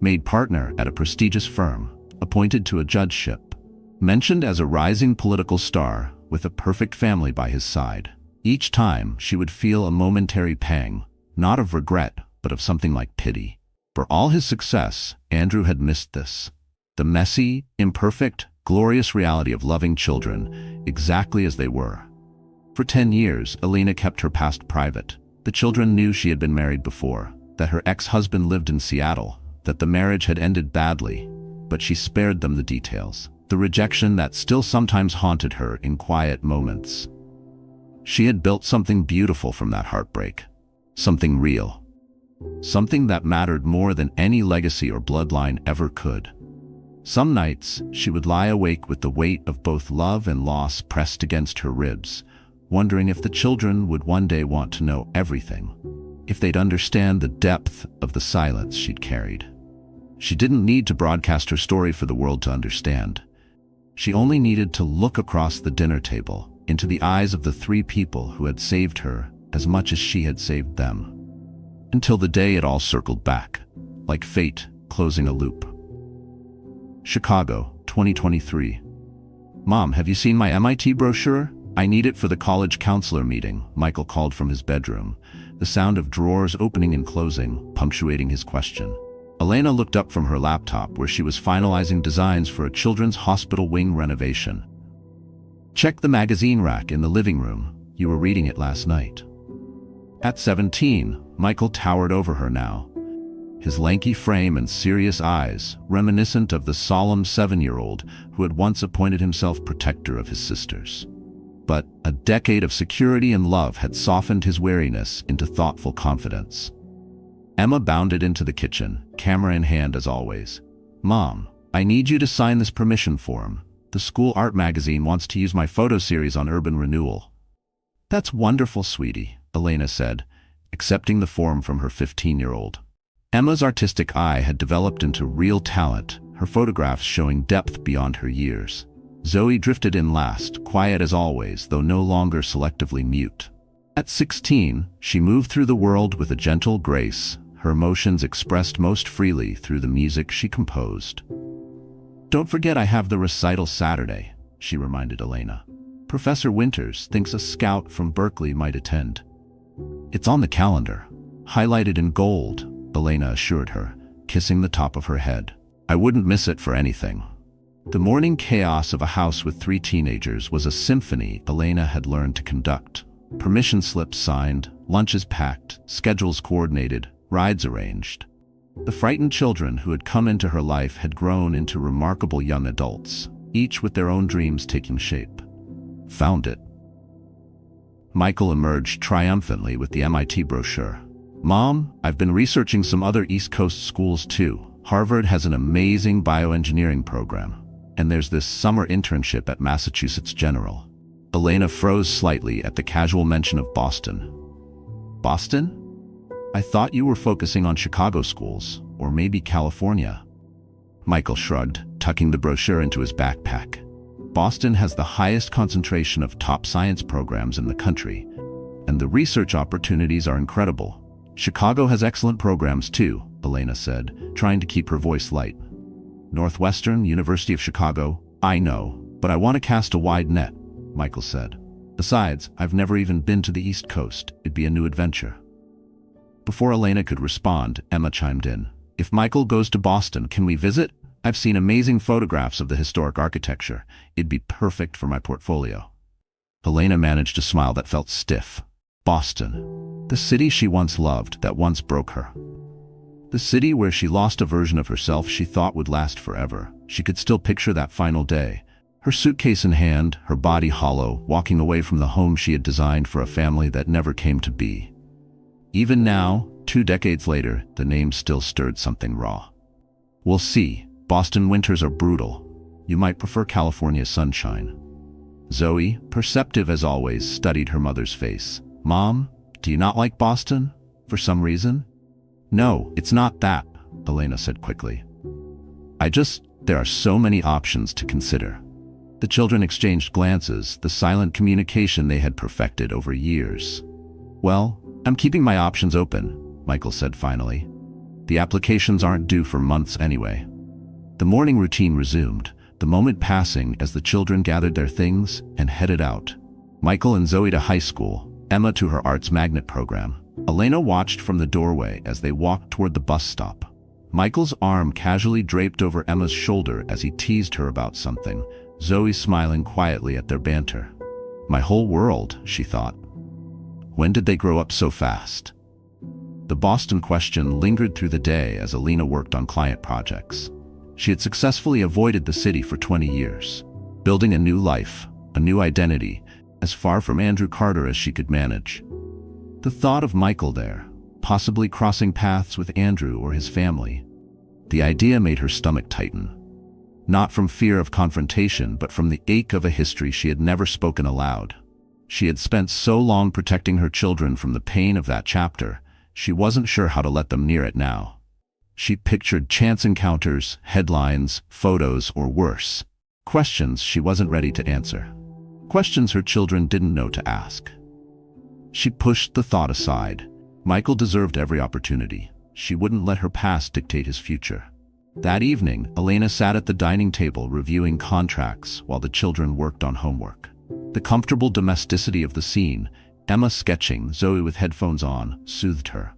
made partner at a prestigious firm, appointed to a judgeship, mentioned as a rising political star with a perfect family by his side. Each time she would feel a momentary pang, not of regret, but of something like pity. For all his success, Andrew had missed this. The messy, imperfect, glorious reality of loving children, exactly as they were. For 10 years, Elena kept her past private. The children knew she had been married before, that her ex-husband lived in Seattle, that the marriage had ended badly, but she spared them the details, the rejection that still sometimes haunted her in quiet moments. She had built something beautiful from that heartbreak, something real, something that mattered more than any legacy or bloodline ever could. Some nights, she would lie awake with the weight of both love and loss pressed against her ribs, wondering if the children would one day want to know everything, if they'd understand the depth of the silence she'd carried. She didn't need to broadcast her story for the world to understand. She only needed to look across the dinner table, into the eyes of the 3 people who had saved her as much as she had saved them. Until the day it all circled back, like fate closing a loop. Chicago, 2023. "Mom, have you seen my MIT brochure? I need it for the college counselor meeting," Michael called from his bedroom, the sound of drawers opening and closing, punctuating his question. Elena looked up from her laptop where she was finalizing designs for a children's hospital wing renovation. "Check the magazine rack in the living room. You were reading it last night." At 17, Michael towered over her now, his lanky frame and serious eyes reminiscent of the solemn 7-year-old who had once appointed himself protector of his sisters. But a decade of security and love had softened his wariness into thoughtful confidence. Emma bounded into the kitchen, camera in hand as always. "Mom, I need you to sign this permission form. The school art magazine wants to use my photo series on urban renewal." "That's wonderful, sweetie," Elena said, accepting the form from her 15-year-old. Emma's artistic eye had developed into real talent, her photographs showing depth beyond her years. Zoe drifted in last, quiet as always, though no longer selectively mute. At 16, she moved through the world with a gentle grace, her emotions expressed most freely through the music she composed. "Don't forget I have the recital Saturday," she reminded Elena. "Professor Winters thinks a scout from Berkeley might attend." "It's on the calendar, highlighted in gold," Elena assured her, kissing the top of her head. "I wouldn't miss it for anything." The morning chaos of a house with 3 teenagers was a symphony Elena had learned to conduct. Permission slips signed, lunches packed, schedules coordinated, rides arranged. The frightened children who had come into her life had grown into remarkable young adults, each with their own dreams taking shape. "Found it." Michael emerged triumphantly with the MIT brochure. "Mom, I've been researching some other East Coast schools too. Harvard has an amazing bioengineering program. And there's this summer internship at Massachusetts General." Elena froze slightly at the casual mention of Boston. "Boston? I thought you were focusing on Chicago schools, or maybe California." Michael shrugged, tucking the brochure into his backpack. "Boston has the highest concentration of top science programs in the country, and the research opportunities are incredible. Chicago has excellent programs too," Elena said, trying to keep her voice light. "Northwestern, University of Chicago, I know, but I want to cast a wide net," Michael said. "Besides, I've never even been to the East Coast. It'd be a new adventure." Before Elena could respond, Emma chimed in. "If Michael goes to Boston, can we visit? I've seen amazing photographs of the historic architecture. It'd be perfect for my portfolio." Elena managed a smile that felt stiff. Boston. The city she once loved, that once broke her. The city where she lost a version of herself she thought would last forever. She could still picture that final day. Her suitcase in hand, her body hollow, walking away from the home she had designed for a family that never came to be. Even now, 2 decades later, the name still stirred something raw. "We'll see. Boston winters are brutal. You might prefer California sunshine." Zoe, perceptive as always, studied her mother's face. "Mom, do you not like Boston? For some reason?" "No, it's not that," Elena said quickly. There are so many options to consider." The children exchanged glances, the silent communication they had perfected over years. "Well, I'm keeping my options open," Michael said finally. "The applications aren't due for months anyway." The morning routine resumed, the moment passing as the children gathered their things and headed out. Michael and Zoe to high school, Emma to her arts magnet program. Elena watched from the doorway as they walked toward the bus stop. Michael's arm casually draped over Emma's shoulder as he teased her about something, Zoe smiling quietly at their banter. "My whole world," she thought. When did they grow up so fast? The Boston question lingered through the day as Elena worked on client projects. She had successfully avoided the city for 20 years, building a new life, a new identity, as far from Andrew Carter as she could manage. The thought of Michael there, possibly crossing paths with Andrew or his family, the idea made her stomach tighten. Not from fear of confrontation, but from the ache of a history she had never spoken aloud. She had spent so long protecting her children from the pain of that chapter, she wasn't sure how to let them near it now. She pictured chance encounters, headlines, photos, or worse. Questions she wasn't ready to answer. Questions her children didn't know to ask. She pushed the thought aside. Michael deserved every opportunity. She wouldn't let her past dictate his future. That evening, Elena sat at the dining table reviewing contracts while the children worked on homework. The comfortable domesticity of the scene, Emma sketching, Zoe with headphones on, soothed her.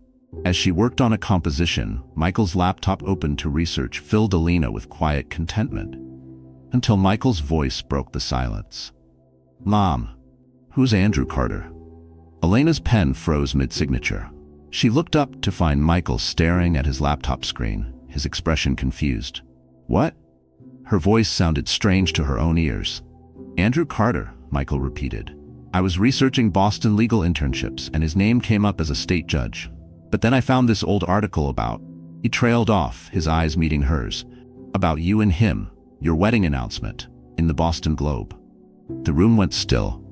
As she worked on a composition, Michael's laptop opened to research filled Elena with quiet contentment. Until Michael's voice broke the silence. "Mom, who's Andrew Carter?" Elena's pen froze mid-signature. She looked up to find Michael staring at his laptop screen, his expression confused. "What?" Her voice sounded strange to her own ears. "Andrew Carter," Michael repeated. I was researching Boston legal internships and his name came up as a state judge. But then I found this old article about," he trailed off, his eyes meeting hers, "about you and him, your wedding announcement, in the Boston Globe." The room went still.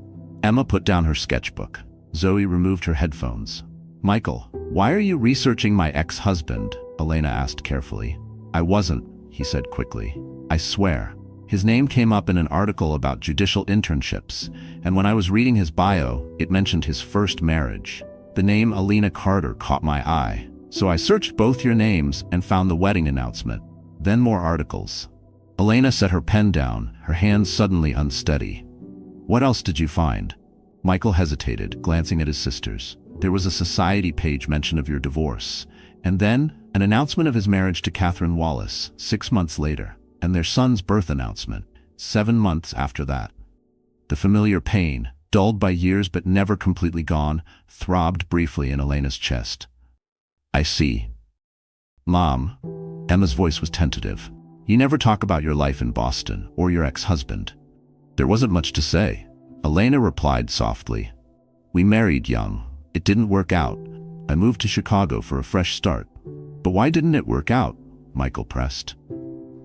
Emma put down her sketchbook. Zoe removed her headphones. "Michael, why are you researching my ex-husband?" Elena asked carefully. "I wasn't," he said quickly. "I swear. His name came up in an article about judicial internships, and when I was reading his bio, it mentioned his first marriage. The name Elena Carter caught my eye, so I searched both your names and found the wedding announcement. Then more articles." Elena set her pen down, her hands suddenly unsteady. "What else did you find?" Michael hesitated, glancing at his sisters. "There was a society page mention of your divorce, and then an announcement of his marriage to Catherine Wallace 6 months later, and their son's birth announcement 7 months after that." The familiar pain, dulled by years but never completely gone, throbbed briefly in Elena's chest. "I see. Mom," Emma's voice was tentative, "you never talk about your life in Boston or your ex-husband." "There wasn't much to say," Elena replied softly. "We married young. It didn't work out. I moved to Chicago for a fresh start." "But why didn't it work out?" Michael pressed.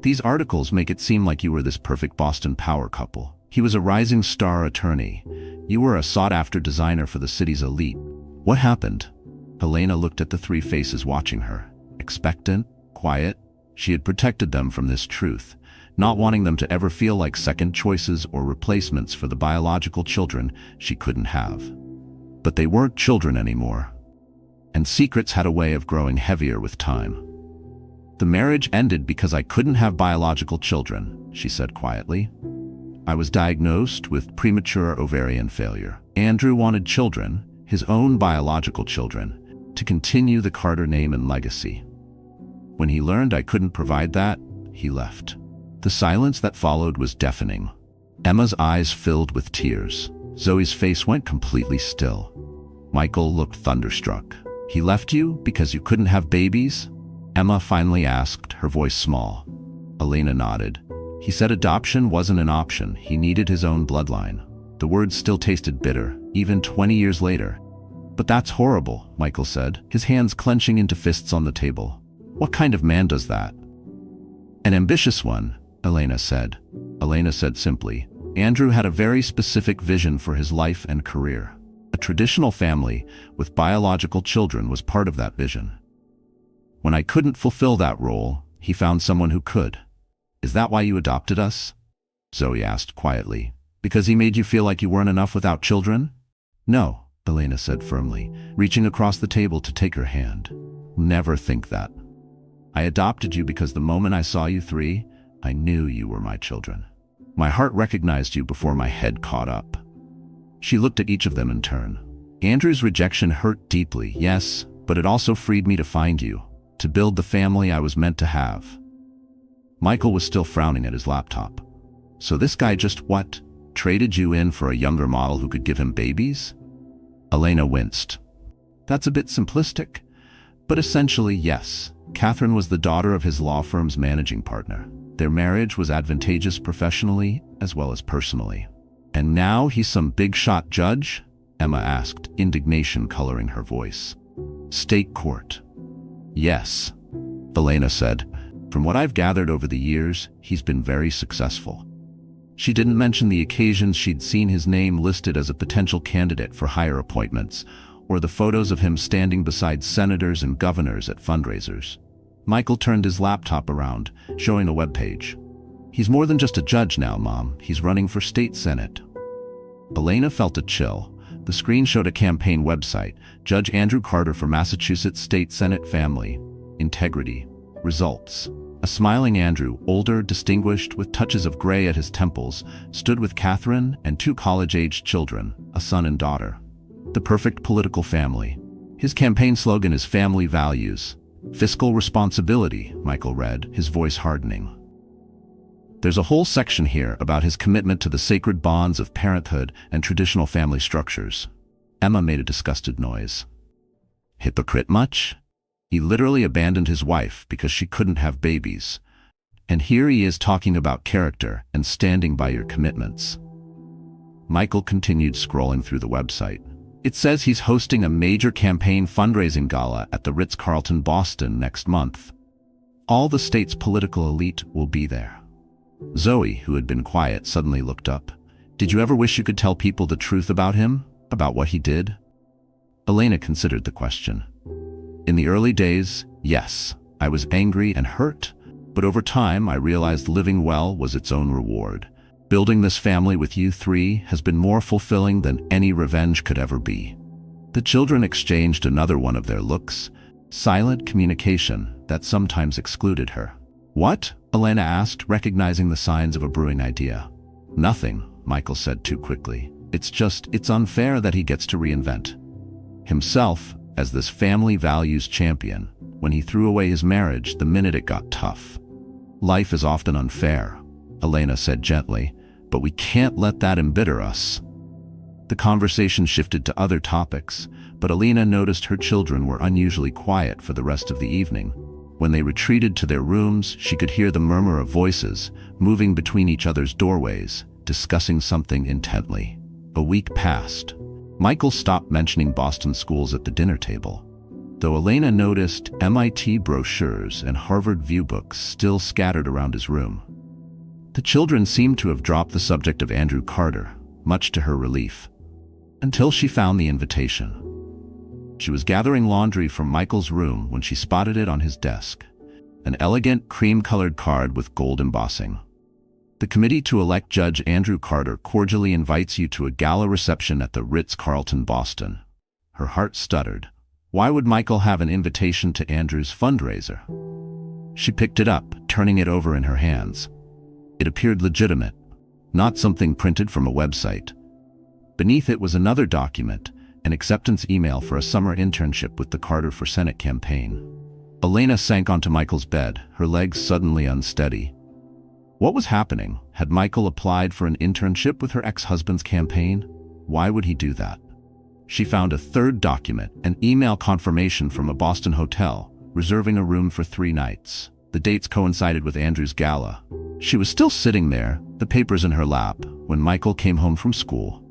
"These articles make it seem like you were this perfect Boston power couple. He was a rising star attorney. You were a sought-after designer for the city's elite. What happened?" Elena looked at the 3 faces watching her. Expectant, quiet, she had protected them from this truth, not wanting them to ever feel like second choices or replacements for the biological children she couldn't have. But they weren't children anymore. And secrets had a way of growing heavier with time. "The marriage ended because I couldn't have biological children," she said quietly. "I was diagnosed with premature ovarian failure. Andrew wanted children, his own biological children, to continue the Carter name and legacy. When he learned I couldn't provide that, he left." The silence that followed was deafening. Emma's eyes filled with tears. Zoe's face went completely still. Michael looked thunderstruck. "He left you because you couldn't have babies?" Emma finally asked, her voice small. Elena nodded. "He said adoption wasn't an option. He needed his own bloodline." The words still tasted bitter, even 20 years later. "But that's horrible," Michael said, his hands clenching into fists on the table. "What kind of man does that?" "An ambitious one," Elena said. Elena said simply. Andrew had a very specific vision for his life and career. A traditional family with biological children was part of that vision. When I couldn't fulfill that role, he found someone who could. "Is that why you adopted us?" Zoe asked quietly. "Because he made you feel like you weren't enough without children?" "No," Elena said firmly, reaching across the table to take her hand. "Never think that. I adopted you because the moment I saw you 3, I knew you were my children. My heart recognized you before my head caught up." She looked at each of them in turn. "Andrew's rejection hurt deeply, yes, but it also freed me to find you, to build the family I was meant to have." Michael was still frowning at his laptop. "So this guy just what? Traded you in for a younger model who could give him babies?" Elena winced. "That's a bit simplistic, but essentially yes. Catherine was the daughter of his law firm's managing partner. Their marriage was advantageous professionally as well as personally." "And now he's some big-shot judge?" Emma asked, indignation coloring her voice. "State court." "Yes," Elena said. "From what I've gathered over the years, he's been very successful." She didn't mention the occasions she'd seen his name listed as a potential candidate for higher appointments, or the photos of him standing beside senators and governors at fundraisers. Michael turned his laptop around, showing a webpage. "He's more than just a judge now, Mom. He's running for state senate." Elena felt a chill. The screen showed a campaign website, Judge Andrew Carter for Massachusetts State Senate Family, Integrity, Results. A smiling Andrew, older, distinguished, with touches of gray at his temples, stood with Catherine and 2 college-aged children, a son and daughter. The perfect political family. His campaign slogan is family values. Fiscal responsibility, Michael read, his voice hardening. There's a whole section here about his commitment to the sacred bonds of parenthood and traditional family structures. Emma made a disgusted noise. Hypocrite much? He literally abandoned his wife because she couldn't have babies. And here he is talking about character and standing by your commitments. Michael continued scrolling through the website. It says he's hosting a major campaign fundraising gala at the Ritz-Carlton Boston next month. All the state's political elite will be there. Zoe, who had been quiet, suddenly looked up. Did you ever wish you could tell people the truth about him? About what he did? Elena considered the question. In the early days, yes, I was angry and hurt, but over time I realized living well was its own reward. Building this family with you three has been more fulfilling than any revenge could ever be. The children exchanged another one of their looks, silent communication that sometimes excluded her. What? Elena asked, recognizing the signs of a brewing idea. Nothing, Michael said too quickly. It's unfair that he gets to reinvent himself as this family values champion when he threw away his marriage the minute it got tough. Life is often unfair, Elena said gently, but we can't let that embitter us. The conversation shifted to other topics, but Elena noticed her children were unusually quiet for the rest of the evening. When they retreated to their rooms, she could hear the murmur of voices, moving between each other's doorways, discussing something intently. A week passed. Michael stopped mentioning Boston schools at the dinner table, though Elena noticed MIT brochures and Harvard viewbooks still scattered around his room. The children seemed to have dropped the subject of Andrew Carter, much to her relief, until she found the invitation. She was gathering laundry from Michael's room when she spotted it on his desk, an elegant cream-colored card with gold embossing. The committee to elect Judge Andrew Carter cordially invites you to a gala reception at the Ritz-Carlton Boston. Her heart stuttered. Why would Michael have an invitation to Andrew's fundraiser? She picked it up, turning it over in her hands. It appeared legitimate, not something printed from a website. Beneath it was another document, an acceptance email for a summer internship with the Carter for Senate campaign. Elena sank onto Michael's bed, her legs suddenly unsteady. What was happening? Had Michael applied for an internship with her ex-husband's campaign? Why would he do that? She found a third document, an email confirmation from a Boston hotel, reserving a room for 3 nights. The dates coincided with Andrew's gala. She was still sitting there, the papers in her lap, when Michael came home from school.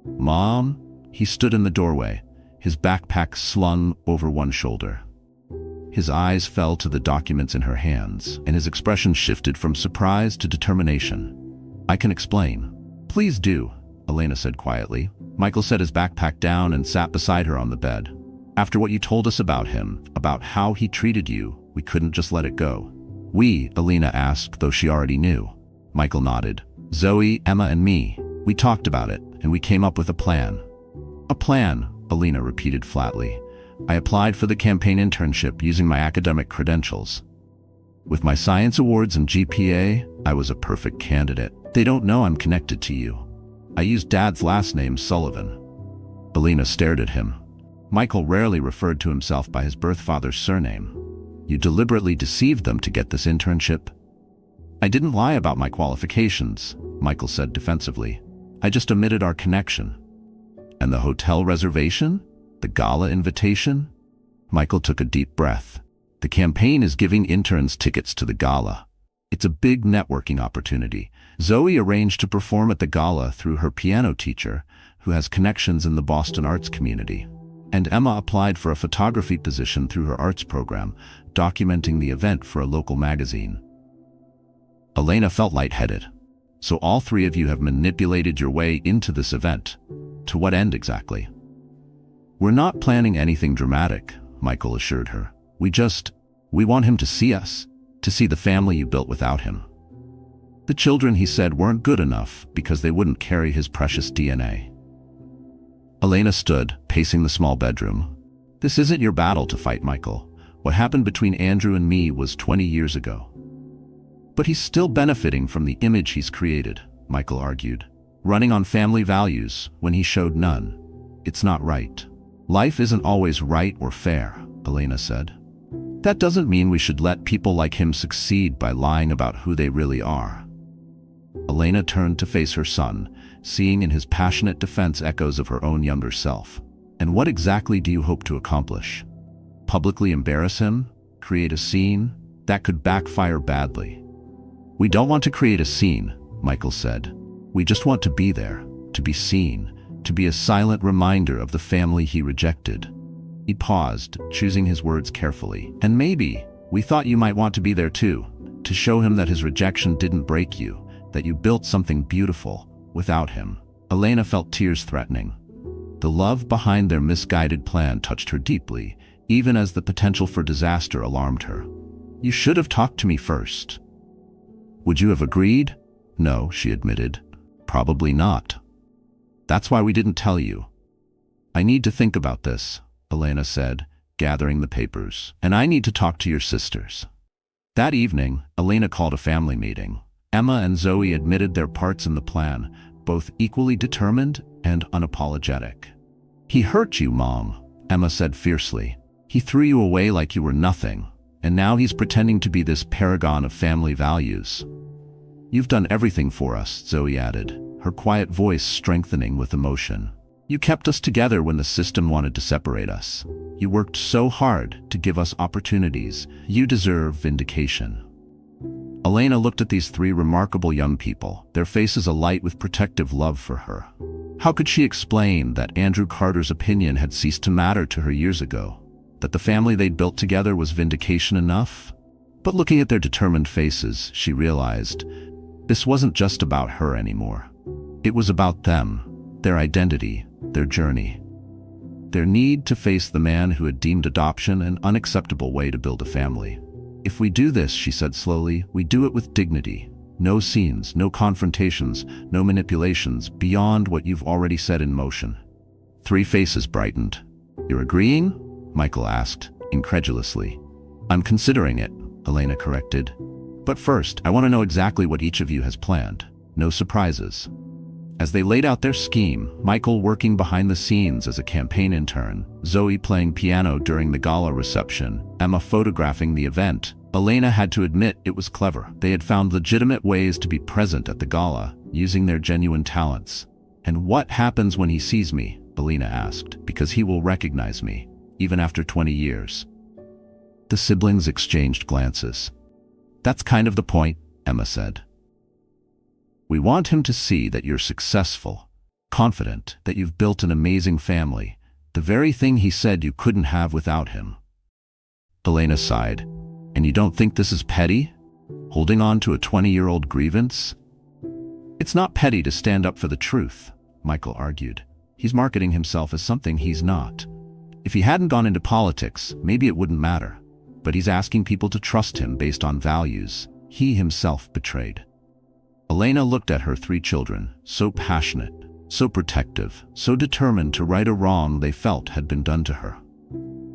Mom? He stood in the doorway, his backpack slung over one shoulder. His eyes fell to the documents in her hands, and his expression shifted from surprise to determination. I can explain. Please do, Elena said quietly. Michael set his backpack down and sat beside her on the bed. After what you told us about him, about how he treated you, we couldn't just let it go. We, Elena asked, though she already knew. Michael nodded. Zoe, Emma, and me. We talked about it, and we came up with a plan. A plan, Elena repeated flatly. I applied for the campaign internship using my academic credentials. With my science awards and GPA, I was a perfect candidate. They don't know I'm connected to you. I used Dad's last name, Sullivan. Elena stared at him. Michael rarely referred to himself by his birth father's surname. You deliberately deceived them to get this internship? I didn't lie about my qualifications, Michael said defensively. I just omitted our connection. And the hotel reservation? The gala invitation? Michael took a deep breath. The campaign is giving interns tickets to the gala. It's a big networking opportunity. Zoe arranged to perform at the gala through her piano teacher, who has connections in the Boston arts community. And Emma applied for a photography position through her arts program, documenting the event for a local magazine. Elena felt lightheaded. So all 3 of you have manipulated your way into this event. To what end exactly? We're not planning anything dramatic, Michael assured her. We want him to see us, to see the family you built without him. The children, he said, weren't good enough because they wouldn't carry his precious DNA. Elena stood, pacing the small bedroom. This isn't your battle to fight, Michael. What happened between Andrew and me was 20 years ago. But he's still benefiting from the image he's created, Michael argued, running on family values when he showed none. It's not right. Life isn't always right or fair, Elena said. That doesn't mean we should let people like him succeed by lying about who they really are. Elena turned to face her son, seeing in his passionate defense echoes of her own younger self. And what exactly do you hope to accomplish? Publicly embarrass him? Create a scene? That could backfire badly. We don't want to create a scene, Michael said. We just want to be there. to be seen, to be a silent reminder of the family he rejected. He paused, choosing his words carefully. And maybe we thought you might want to be there too, to show him that his rejection didn't break you, that you built something beautiful without him. Elena felt tears threatening. The love behind their misguided plan touched her deeply, even as the potential for disaster alarmed her. You should have talked to me first. Would you have agreed? No, she admitted. Probably not. That's why we didn't tell you. I need to think about this, Elena said, gathering the papers. And I need to talk to your sisters. That evening, Elena called a family meeting. Emma and Zoe admitted their parts in the plan, both equally determined and unapologetic. He hurt you, Mom, Emma said fiercely. He threw you away like you were nothing, and now he's pretending to be this paragon of family values. You've done everything for us, Zoe added, her quiet voice strengthening with emotion. You kept us together when the system wanted to separate us. You worked so hard to give us opportunities. You deserve vindication. Elena looked at these three remarkable young people, their faces alight with protective love for her. How could she explain that Andrew Carter's opinion had ceased to matter to her years ago? That the family they'd built together was vindication enough? But looking at their determined faces, she realized this wasn't just about her anymore. It was about them, their identity, their journey. Their need to face the man who had deemed adoption an unacceptable way to build a family. If we do this, she said slowly, we do it with dignity. No scenes, no confrontations, no manipulations beyond what you've already set in motion. Three faces brightened. You're agreeing? Michael asked, incredulously. I'm considering it, Elena corrected. But first, I want to know exactly what each of you has planned. No surprises. As they laid out their scheme, Michael working behind the scenes as a campaign intern, Zoe playing piano during the gala reception, Emma photographing the event, Elena had to admit it was clever. They had found legitimate ways to be present at the gala, using their genuine talents. And what happens when he sees me? Elena asked, because he will recognize me, even after 20 years. The siblings exchanged glances. That's kind of the point, Emma said. We want him to see that you're successful, confident that you've built an amazing family, the very thing he said you couldn't have without him. Elena sighed. And you don't think this is petty? Holding on to a 20-year-old grievance? It's not petty to stand up for the truth, Michael argued. He's marketing himself as something he's not. If he hadn't gone into politics, maybe it wouldn't matter. But he's asking people to trust him based on values he himself betrayed. Elena looked at her three children, so passionate, so protective, so determined to right a wrong they felt had been done to her.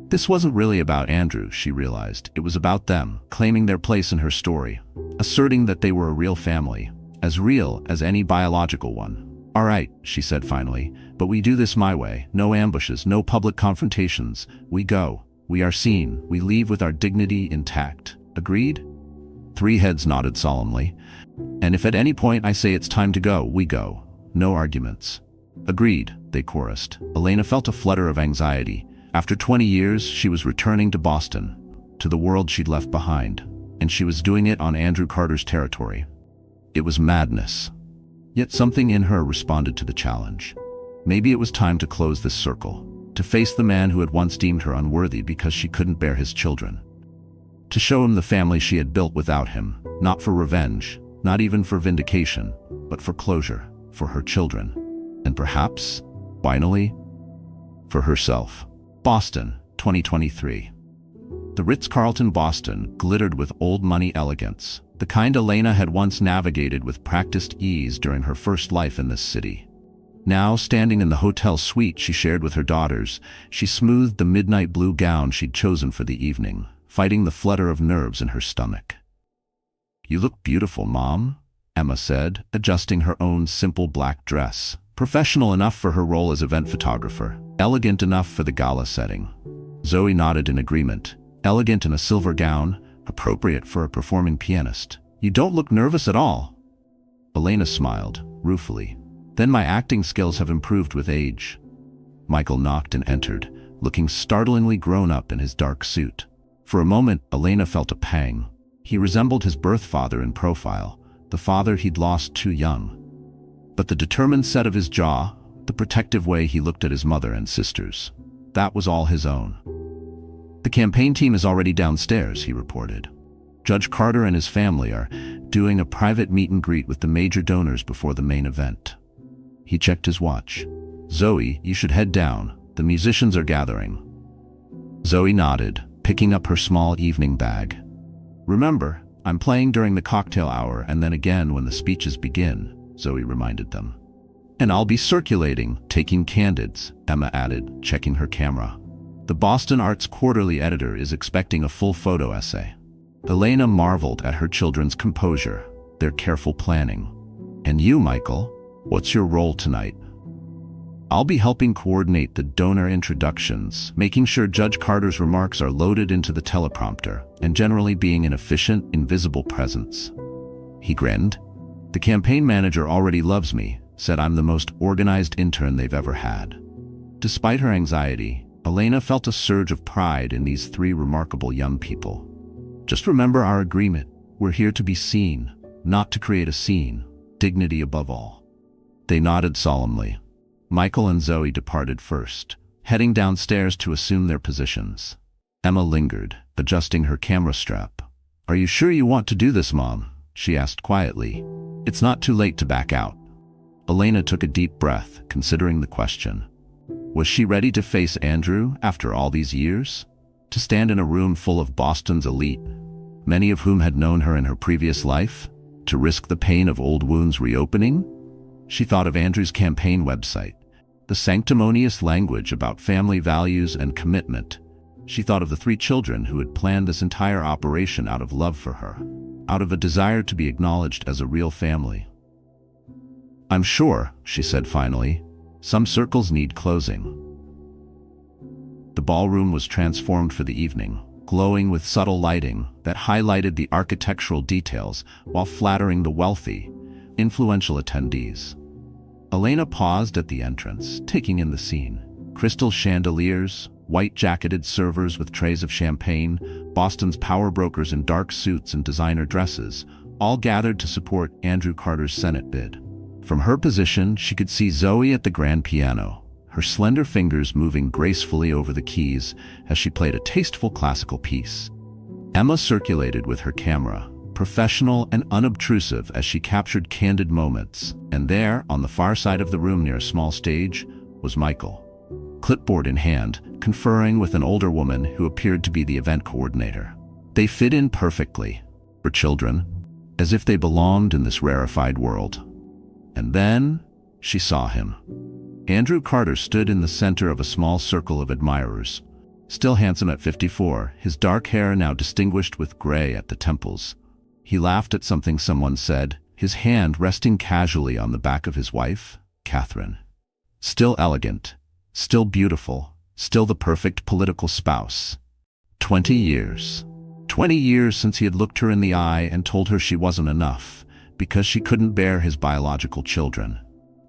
This wasn't really about Andrew, she realized. It was about them, claiming their place in her story, asserting that they were a real family, as real as any biological one. All right, she said finally, but we do this my way. No ambushes, no public confrontations. We go. We are seen. We leave with our dignity intact. Agreed? Three heads nodded solemnly. And if at any point I say it's time to go, we go. No arguments. Agreed, they chorused. Elena felt a flutter of anxiety. After 20 years, she was returning to Boston, to the world she'd left behind, and she was doing it on Andrew Carter's territory. It was madness. Yet something in her responded to the challenge. Maybe it was time to close this circle, to face the man who had once deemed her unworthy because she couldn't bear his children. To show him the family she had built without him, not for revenge, not even for vindication, but for closure, for her children, and perhaps, finally, for herself. Boston, 2023. The Ritz-Carlton Boston glittered with old money elegance, the kind Elena had once navigated with practiced ease during her first life in this city. Now, standing in the hotel suite she shared with her daughters, she smoothed the midnight blue gown she'd chosen for the evening, fighting the flutter of nerves in her stomach. You look beautiful, Mom, Emma said, adjusting her own simple black dress. Professional enough for her role as event photographer, elegant enough for the gala setting. Zoe nodded in agreement. Elegant in a silver gown, appropriate for a performing pianist. You don't look nervous at all. Elena smiled, ruefully. Then my acting skills have improved with age. Michael knocked and entered, looking startlingly grown up in his dark suit. For a moment, Elena felt a pang. He resembled his birth father in profile, the father he'd lost too young. But the determined set of his jaw, the protective way he looked at his mother and sisters, that was all his own. "The campaign team is already downstairs," he reported. "Judge Carter and his family are doing a private meet and greet with the major donors before the main event." He checked his watch. "Zoe, you should head down. The musicians are gathering." Zoe nodded, picking up her small evening bag. "Remember, I'm playing during the cocktail hour and then again when the speeches begin," Zoe reminded them. "And I'll be circulating, taking candids," Emma added, checking her camera. "The Boston Arts Quarterly editor is expecting a full photo essay." Elena marveled at her children's composure, their careful planning. "And you, Michael, what's your role tonight?" "I'll be helping coordinate the donor introductions, making sure Judge Carter's remarks are loaded into the teleprompter, and generally being an efficient, invisible presence." He grinned. "The campaign manager already loves me, said I'm the most organized intern they've ever had." Despite her anxiety, Elena felt a surge of pride in these three remarkable young people. "Just remember our agreement. We're here to be seen, not to create a scene. Dignity above all." They nodded solemnly. Michael and Zoe departed first, heading downstairs to assume their positions. Emma lingered, adjusting her camera strap. "Are you sure you want to do this, Mom?" she asked quietly. "It's not too late to back out." Elena took a deep breath, considering the question. Was she ready to face Andrew after all these years? To stand in a room full of Boston's elite, many of whom had known her in her previous life? To risk the pain of old wounds reopening? She thought of Andrew's campaign website, the sanctimonious language about family values and commitment. She thought of the three children who had planned this entire operation out of love for her, out of a desire to be acknowledged as a real family. "I'm sure," she said finally, "some circles need closing." The ballroom was transformed for the evening, glowing with subtle lighting that highlighted the architectural details while flattering the wealthy, influential attendees. Elena paused at the entrance, taking in the scene. Crystal chandeliers, white-jacketed servers with trays of champagne, Boston's power brokers in dark suits and designer dresses, all gathered to support Andrew Carter's Senate bid. From her position, she could see Zoe at the grand piano, her slender fingers moving gracefully over the keys as she played a tasteful classical piece. Emma circulated with her camera, professional and unobtrusive as she captured candid moments, and there, on the far side of the room near a small stage, was Michael, clipboard in hand, conferring with an older woman who appeared to be the event coordinator. They fit in perfectly, for children, as if they belonged in this rarefied world. And then, she saw him. Andrew Carter stood in the center of a small circle of admirers. Still handsome at 54, his dark hair now distinguished with gray at the temples. He laughed at something someone said, his hand resting casually on the back of his wife, Catherine. Still elegant, still beautiful, still the perfect political spouse. 20 years. 20 years since he had looked her in the eye and told her she wasn't enough, because she couldn't bear his biological children.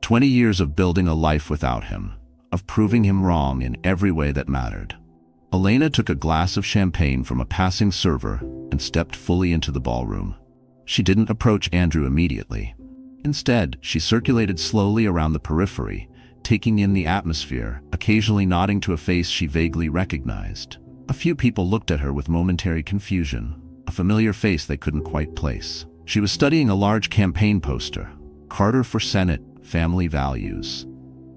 20 years of building a life without him, of proving him wrong in every way that mattered. Elena took a glass of champagne from a passing server and stepped fully into the ballroom. She didn't approach Andrew immediately. Instead, she circulated slowly around the periphery, taking in the atmosphere, occasionally nodding to a face she vaguely recognized. A few people looked at her with momentary confusion, a familiar face they couldn't quite place. She was studying a large campaign poster, Carter for Senate, Family Values,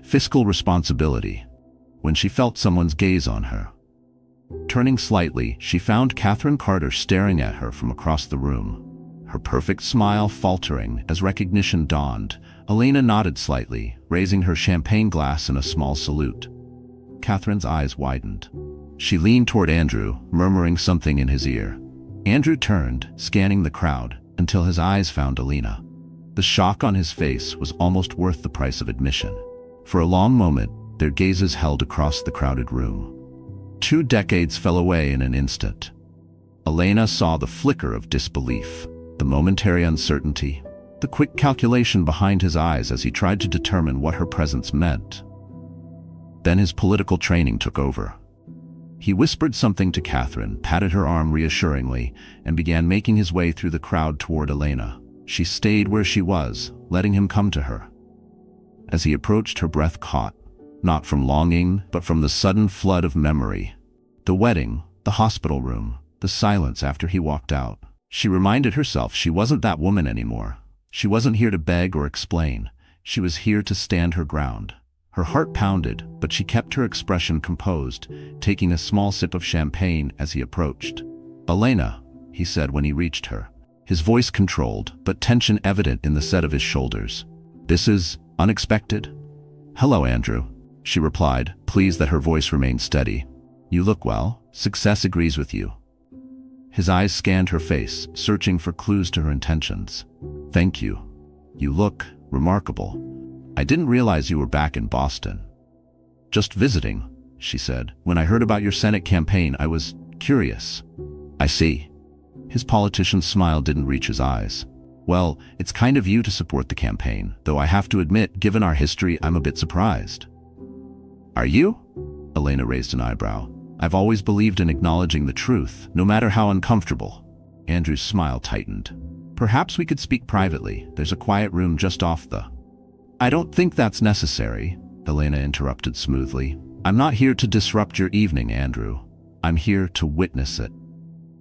Fiscal Responsibility, when she felt someone's gaze on her. Turning slightly, she found Catherine Carter staring at her from across the room, her perfect smile faltering as recognition dawned. Elena nodded slightly, raising her champagne glass in a small salute. Catherine's eyes widened. She leaned toward Andrew, murmuring something in his ear. Andrew turned, scanning the crowd, until his eyes found Elena. The shock on his face was almost worth the price of admission. For a long moment, their gazes held across the crowded room. 2 decades fell away in an instant. Elena saw the flicker of disbelief, the momentary uncertainty, the quick calculation behind his eyes as he tried to determine what her presence meant. Then his political training took over. He whispered something to Catherine, patted her arm reassuringly, and began making his way through the crowd toward Elena. She stayed where she was, letting him come to her. As he approached, her breath caught, not from longing, but from the sudden flood of memory. The wedding, the hospital room, the silence after he walked out. She reminded herself she wasn't that woman anymore. She wasn't here to beg or explain. She was here to stand her ground. Her heart pounded, but she kept her expression composed, taking a small sip of champagne as he approached. "Elena," he said when he reached her, his voice controlled, but tension evident in the set of his shoulders. "This is unexpected." "Hello, Andrew," she replied, pleased that her voice remained steady. "You look well. Success agrees with you." His eyes scanned her face, searching for clues to her intentions. "Thank you. You look remarkable. I didn't realize you were back in Boston." "Just visiting," she said. "When I heard about your Senate campaign, I was curious." "I see." His politician's smile didn't reach his eyes. "Well, it's kind of you to support the campaign, though I have to admit, given our history, I'm a bit surprised." "Are you?" Elena raised an eyebrow. "I've always believed in acknowledging the truth, no matter how uncomfortable." Andrew's smile tightened. "Perhaps we could speak privately. There's a quiet room just off the—" "I don't think that's necessary," Elena interrupted smoothly. "I'm not here to disrupt your evening, Andrew. I'm here to witness it."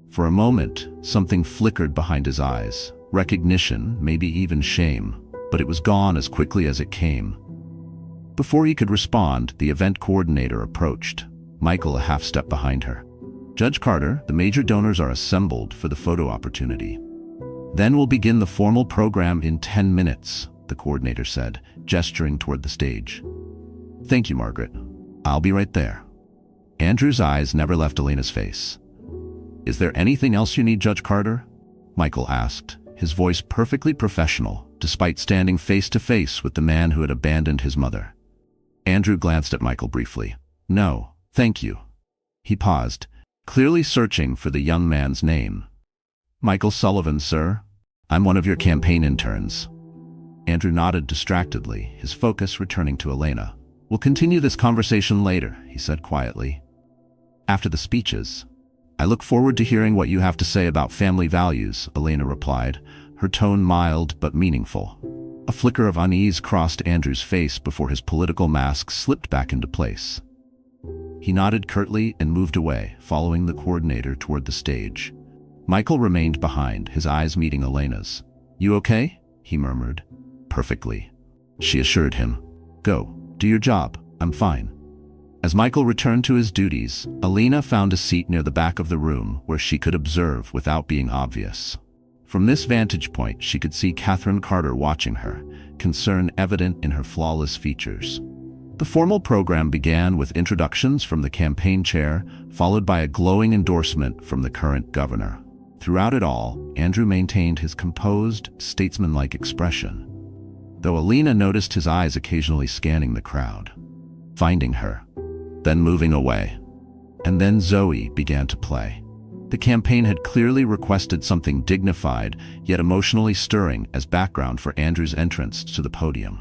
For a moment, something flickered behind his eyes. Recognition, maybe even shame, but it was gone as quickly as it came. Before he could respond, the event coordinator approached, Michael a half step behind her. "Judge Carter, the major donors are assembled for the photo opportunity. Then we'll begin the formal program in 10 minutes, the coordinator said, gesturing toward the stage. "Thank you, Margaret. I'll be right there." Andrew's eyes never left Elena's face. "Is there anything else you need, Judge Carter?" Michael asked, his voice perfectly professional, despite standing face to face with the man who had abandoned his mother. Andrew glanced at Michael briefly. "No, thank you." He paused, clearly searching for the young man's name. "Michael Sullivan, sir. I'm one of your campaign interns." Andrew nodded distractedly, his focus returning to Elena. "We'll continue this conversation later," he said quietly. "After the speeches." "I look forward to hearing what you have to say about family values," Elena replied, her tone mild but meaningful. A flicker of unease crossed Andrew's face before his political mask slipped back into place. He nodded curtly and moved away, following the coordinator toward the stage. Michael remained behind, his eyes meeting Elena's. "You okay?" he murmured. "Perfectly," she assured him. "Go, do your job. I'm fine." As Michael returned to his duties, Elena found a seat near the back of the room where she could observe without being obvious. From this vantage point, she could see Elena Carter watching her, concern evident in her flawless features. The formal program began with introductions from the campaign chair, followed by a glowing endorsement from the current governor. Throughout it all, Andrew maintained his composed, statesmanlike expression, though Elena noticed his eyes occasionally scanning the crowd, finding her, then moving away. And then Zoe began to play. The campaign had clearly requested something dignified, yet emotionally stirring as background for Andrew's entrance to the podium.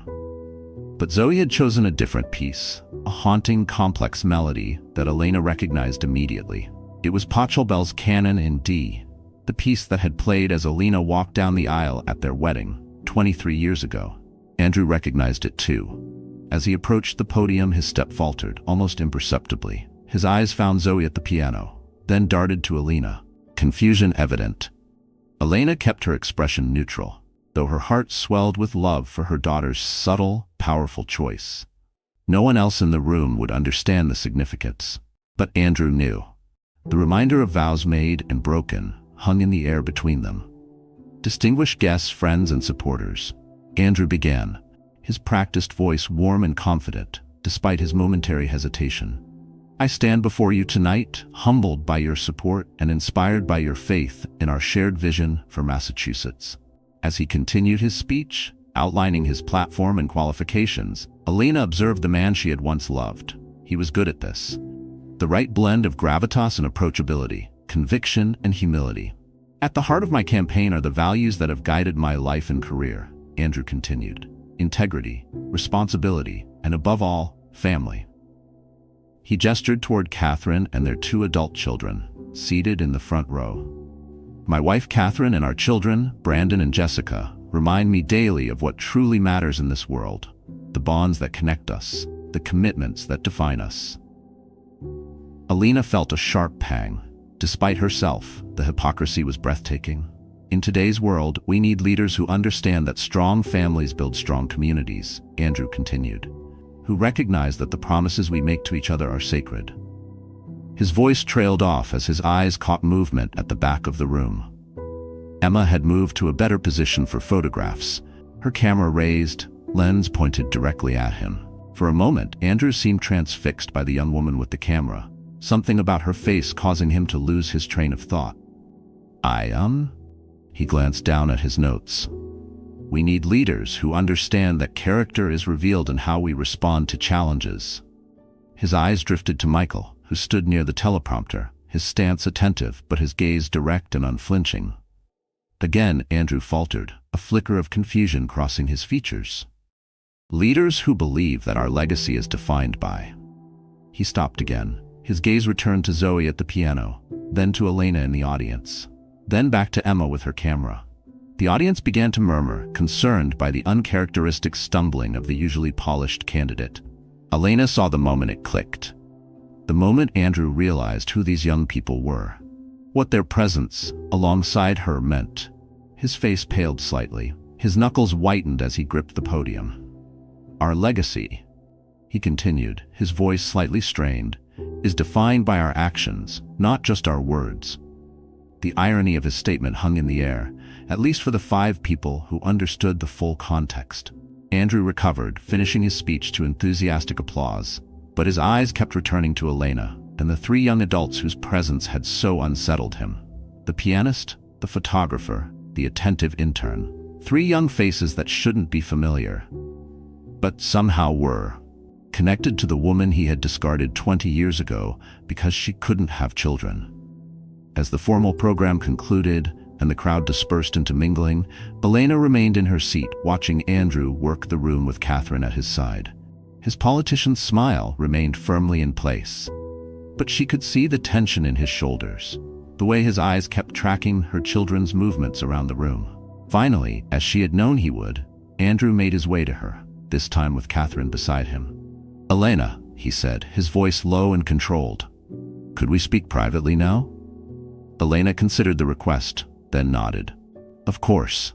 But Zoe had chosen a different piece, a haunting, complex melody that Elena recognized immediately. It was Pachelbel's Canon in D, the piece that had played as Elena walked down the aisle at their wedding, 23 years ago. Andrew recognized it too. As he approached the podium, his step faltered, almost imperceptibly. His eyes found Zoe at the piano, then darted to Elena, confusion evident. Elena kept her expression neutral, though her heart swelled with love for her daughter's subtle, powerful choice. No one else in the room would understand the significance, but Andrew knew. The reminder of vows made and broken hung in the air between them. Distinguished guests, friends, and supporters, Andrew began, his practiced voice warm and confident, despite his momentary hesitation. "I stand before you tonight, humbled by your support and inspired by your faith in our shared vision for Massachusetts." As he continued his speech, outlining his platform and qualifications, Elena observed the man she had once loved. He was good at this. The right blend of gravitas and approachability, conviction and humility. "At the heart of my campaign are the values that have guided my life and career," Andrew continued. "Integrity, responsibility, and above all, family." He gestured toward Catherine and their 2 adult children, seated in the front row. "My wife Catherine and our children, Brandon and Jessica, remind me daily of what truly matters in this world: the bonds that connect us, the commitments that define us. Elena felt a sharp pang. Despite herself, the hypocrisy was breathtaking. In today's world, we need leaders who understand that strong families build strong communities, Andrew continued, who recognize that the promises we make to each other are sacred. His voice trailed off as his eyes caught movement at the back of the room. Emma had moved to a better position for photographs, her camera raised, lens pointed directly at him. For a moment, Andrew seemed transfixed by the young woman with the camera, something about her face causing him to lose his train of thought. He glanced down at his notes. We need leaders who understand that character is revealed in how we respond to challenges. His eyes drifted to Michael, who stood near the teleprompter, his stance attentive but his gaze direct and unflinching. Again, Andrew faltered, a flicker of confusion crossing his features. Leaders who believe that our legacy is defined by... He stopped again. His gaze returned to Zoe at the piano, then to Elena in the audience, then back to Emma with her camera. The audience began to murmur, concerned by the uncharacteristic stumbling of the usually polished candidate. Elena saw the moment it clicked. The moment Andrew realized who these young people were, what their presence alongside her meant. His face paled slightly, his knuckles whitened as he gripped the podium. Our legacy, he continued, his voice slightly strained, is defined by our actions, not just our words. The irony of his statement hung in the air, at least for the 5 people who understood the full context. Andrew recovered, finishing his speech to enthusiastic applause, but his eyes kept returning to Elena and the 3 young adults whose presence had so unsettled him. The pianist, the photographer, the attentive intern. 3 young faces that shouldn't be familiar, but somehow were, connected to the woman he had discarded 20 years ago because she couldn't have children. As the formal program concluded and the crowd dispersed into mingling, Elena remained in her seat, watching Andrew work the room with Catherine at his side. His politician's smile remained firmly in place, but she could see the tension in his shoulders, the way his eyes kept tracking her children's movements around the room. Finally, as she had known he would, Andrew made his way to her, this time with Catherine beside him. Elena, he said, his voice low and controlled. Could we speak privately now? Elena considered the request, then nodded. Of course.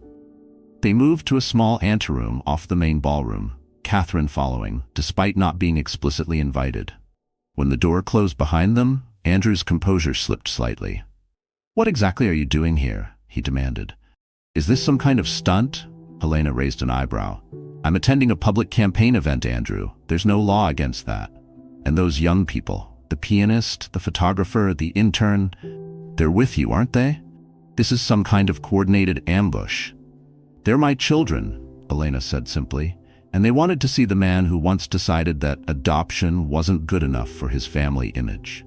They moved to a small anteroom off the main ballroom, Catherine following, despite not being explicitly invited. When the door closed behind them, Andrew's composure slipped slightly. What exactly are you doing here? He demanded. Is this some kind of stunt? Elena raised an eyebrow. I'm attending a public campaign event, Andrew. There's no law against that. And those young people, the pianist, the photographer, the intern, they're with you, aren't they? This is some kind of coordinated ambush. They're my children, Elena said simply, and they wanted to see the man who once decided that adoption wasn't good enough for his family image.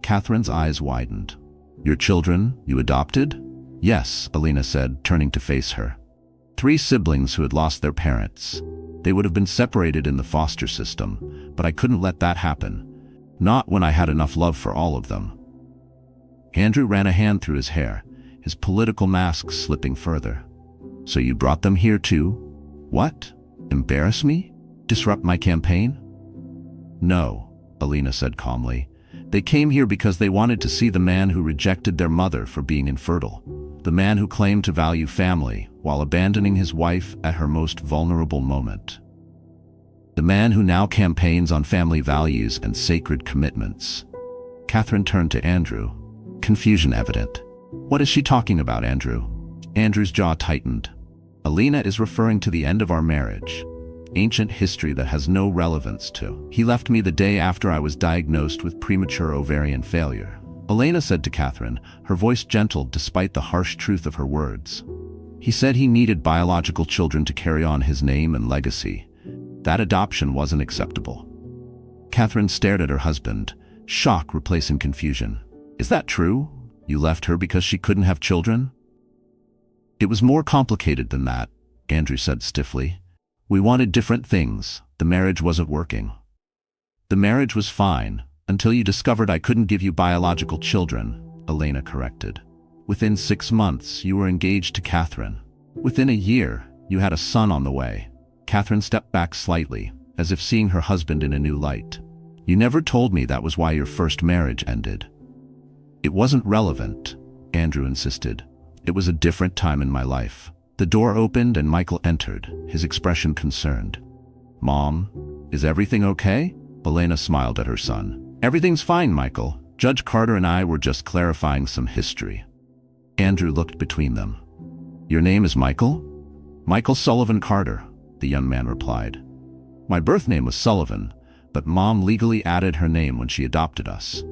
Catherine's eyes widened. Your children, you adopted? Yes, Elena said, turning to face her. 3 siblings who had lost their parents. They would have been separated in the foster system, but I couldn't let that happen. Not when I had enough love for all of them. Andrew ran a hand through his hair, his political mask slipping further. So you brought them here too? What? Embarrass me? Disrupt my campaign? No, Elena said calmly. They came here because they wanted to see the man who rejected their mother for being infertile. The man who claimed to value family while abandoning his wife at her most vulnerable moment. The man who now campaigns on family values and sacred commitments. Catherine turned to Andrew, confusion evident. What is she talking about, Andrew? Andrew's jaw tightened. Elena is referring to the end of our marriage. Ancient history that has no relevance to. He left me the day after I was diagnosed with premature ovarian failure. Elena said to Catherine, her voice gentle despite the harsh truth of her words. He said he needed biological children to carry on his name and legacy. That adoption wasn't acceptable. Catherine stared at her husband, shock replacing confusion. Is that true? You left her because she couldn't have children? It was more complicated than that, Andrew said stiffly. We wanted different things. The marriage wasn't working. The marriage was fine, until you discovered I couldn't give you biological children, Elena corrected. Within 6 months, you were engaged to Catherine. Within a year, you had a son on the way. Catherine stepped back slightly, as if seeing her husband in a new light. You never told me that was why your first marriage ended. It wasn't relevant, Andrew insisted. It was a different time in my life. The door opened and Michael entered, his expression concerned. Mom, is everything okay? Elena smiled at her son. Everything's fine, Michael. Judge Carter and I were just clarifying some history. Andrew looked between them. Your name is Michael? Michael Sullivan Carter, the young man replied. My birth name was Sullivan, but Mom legally added her name when she adopted us.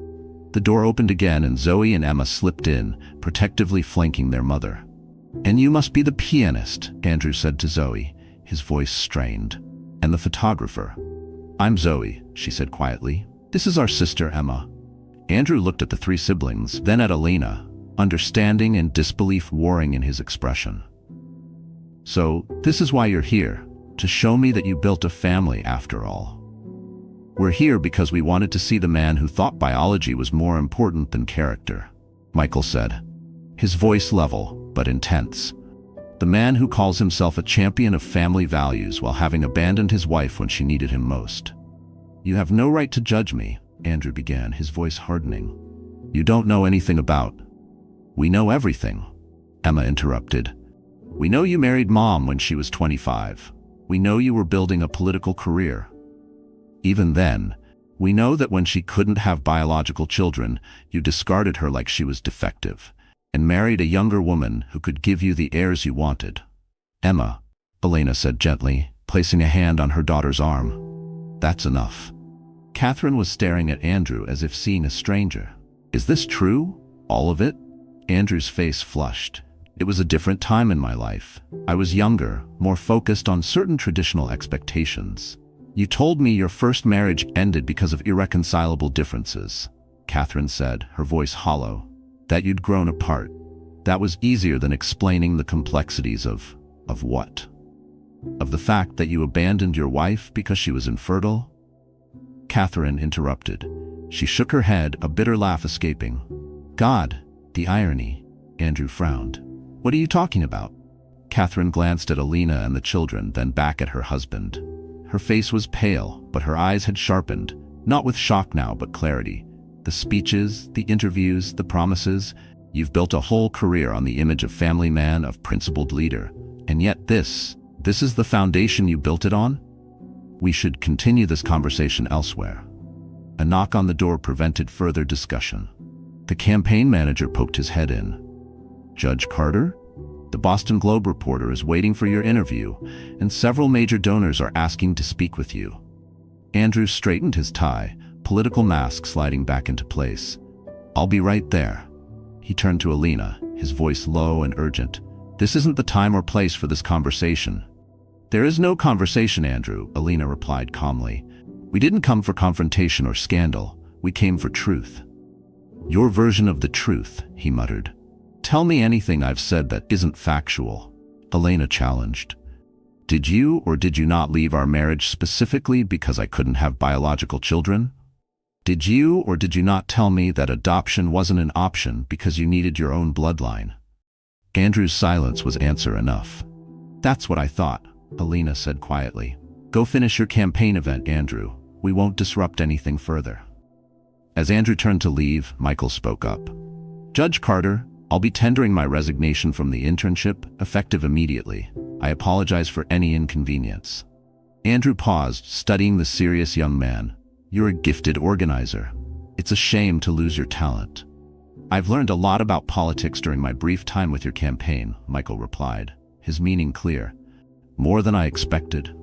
The door opened again and Zoe and Emma slipped in, protectively flanking their mother. And you must be the pianist, Andrew said to Zoe, his voice strained. And the photographer. I'm Zoe, she said quietly. This is our sister Emma. Andrew looked at the three siblings, then at Elena, understanding and disbelief warring in his expression. So, this is why you're here, to show me that you built a family after all. We're here because we wanted to see the man who thought biology was more important than character, Michael said, his voice level but intense. The man who calls himself a champion of family values while having abandoned his wife when she needed him most. You have no right to judge me, Andrew began, his voice hardening. You don't know anything about. We know everything, Emma interrupted. We know you married Mom when she was 25. We know you were building a political career. Even then, we know that when she couldn't have biological children, you discarded her like she was defective, and married a younger woman who could give you the heirs you wanted. Emma, Elena said gently, placing a hand on her daughter's arm. That's enough. Catherine was staring at Andrew as if seeing a stranger. Is this true? All of it? Andrew's face flushed. It was a different time in my life. I was younger, more focused on certain traditional expectations. You told me your first marriage ended because of irreconcilable differences, Catherine said, her voice hollow. That you'd grown apart. That was easier than explaining the complexities of what? Of the fact that you abandoned your wife because she was infertile? Catherine interrupted. She shook her head, a bitter laugh escaping. God, the irony. Andrew frowned. What are you talking about? Catherine glanced at Elena and the children, then back at her husband. Her face was pale, but her eyes had sharpened, not with shock now, but clarity. The speeches, the interviews, the promises. You've built a whole career on the image of family man, of principled leader. And yet this is the foundation you built it on? We should continue this conversation elsewhere. A knock on the door prevented further discussion. The campaign manager poked his head in. Judge Carter? The Boston Globe reporter is waiting for your interview, and several major donors are asking to speak with you. Andrew straightened his tie, political mask sliding back into place. I'll be right there. He turned to Elena, his voice low and urgent. This isn't the time or place for this conversation. There is no conversation, Andrew, Elena replied calmly. We didn't come for confrontation or scandal. We came for truth. Your version of the truth, he muttered. Tell me anything I've said that isn't factual, Elena challenged. Did you or did you not leave our marriage specifically because I couldn't have biological children? Did you or did you not tell me that adoption wasn't an option because you needed your own bloodline? Andrew's silence was answer enough. That's what I thought, Elena said quietly. Go finish your campaign event, Andrew. We won't disrupt anything further. As Andrew turned to leave, Michael spoke up. Judge Carter, I'll be tendering my resignation from the internship, effective immediately. I apologize for any inconvenience. Andrew paused, studying the serious young man. You're a gifted organizer. It's a shame to lose your talent. I've learned a lot about politics during my brief time with your campaign, Michael replied, his meaning clear. More than I expected.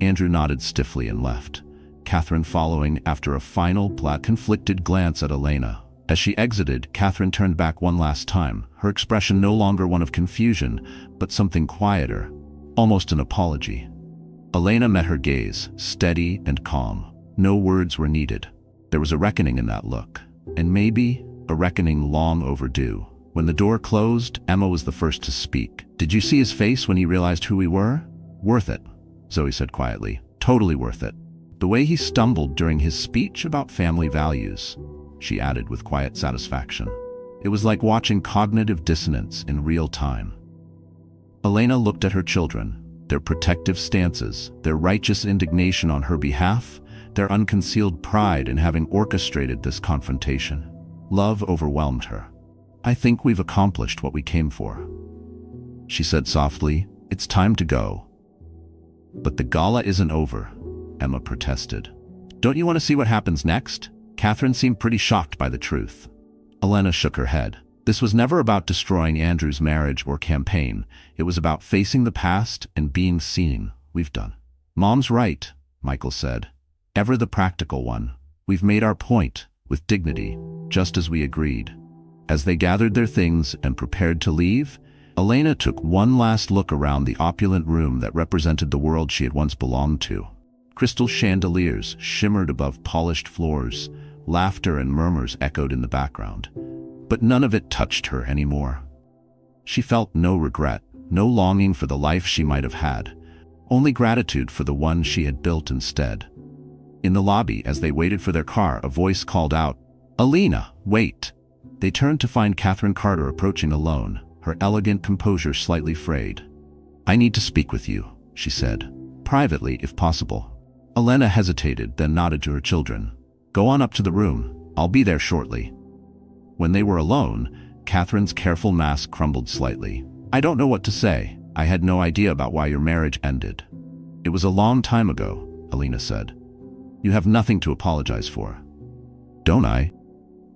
Andrew nodded stiffly and left, Catherine following after a final, conflicted glance at Elena. As she exited, Catherine turned back one last time, her expression no longer one of confusion, but something quieter, almost an apology. Elena met her gaze, steady and calm. No words were needed. There was a reckoning in that look, and maybe a reckoning long overdue. When the door closed, Emma was the first to speak. Did you see his face when he realized who we were? Worth it, Zoe said quietly. Totally worth it. The way he stumbled during his speech about family values, she added with quiet satisfaction. It was like watching cognitive dissonance in real time. Elena looked at her children, their protective stances, their righteous indignation on her behalf, their unconcealed pride in having orchestrated this confrontation. Love overwhelmed her. "I think we've accomplished what we came for," she said softly. "It's time to go." "But the gala isn't over," Emma protested. "Don't you want to see what happens next?" Catherine seemed pretty shocked by the truth. Elena shook her head. This was never about destroying Andrew's marriage or campaign. It was about facing the past and being seen. "We've done." "Mom's right," Michael said. "Ever the practical one. We've made our point, with dignity, just as we agreed." As they gathered their things and prepared to leave, Elena took one last look around the opulent room that represented the world she had once belonged to. Crystal chandeliers shimmered above polished floors. Laughter and murmurs echoed in the background. But none of it touched her anymore. She felt no regret, no longing for the life she might have had, only gratitude for the one she had built instead. In the lobby, as they waited for their car, a voice called out, "Elena, wait!" They turned to find Elena Carter approaching alone, her elegant composure slightly frayed. "I need to speak with you," she said. "Privately, if possible." Elena hesitated, then nodded to her children. "Go on up to the room. I'll be there shortly." When they were alone, Catherine's careful mask crumbled slightly. "I don't know what to say. I had no idea about why your marriage ended." "It was a long time ago," Elena said. "You have nothing to apologize for." "Don't I?"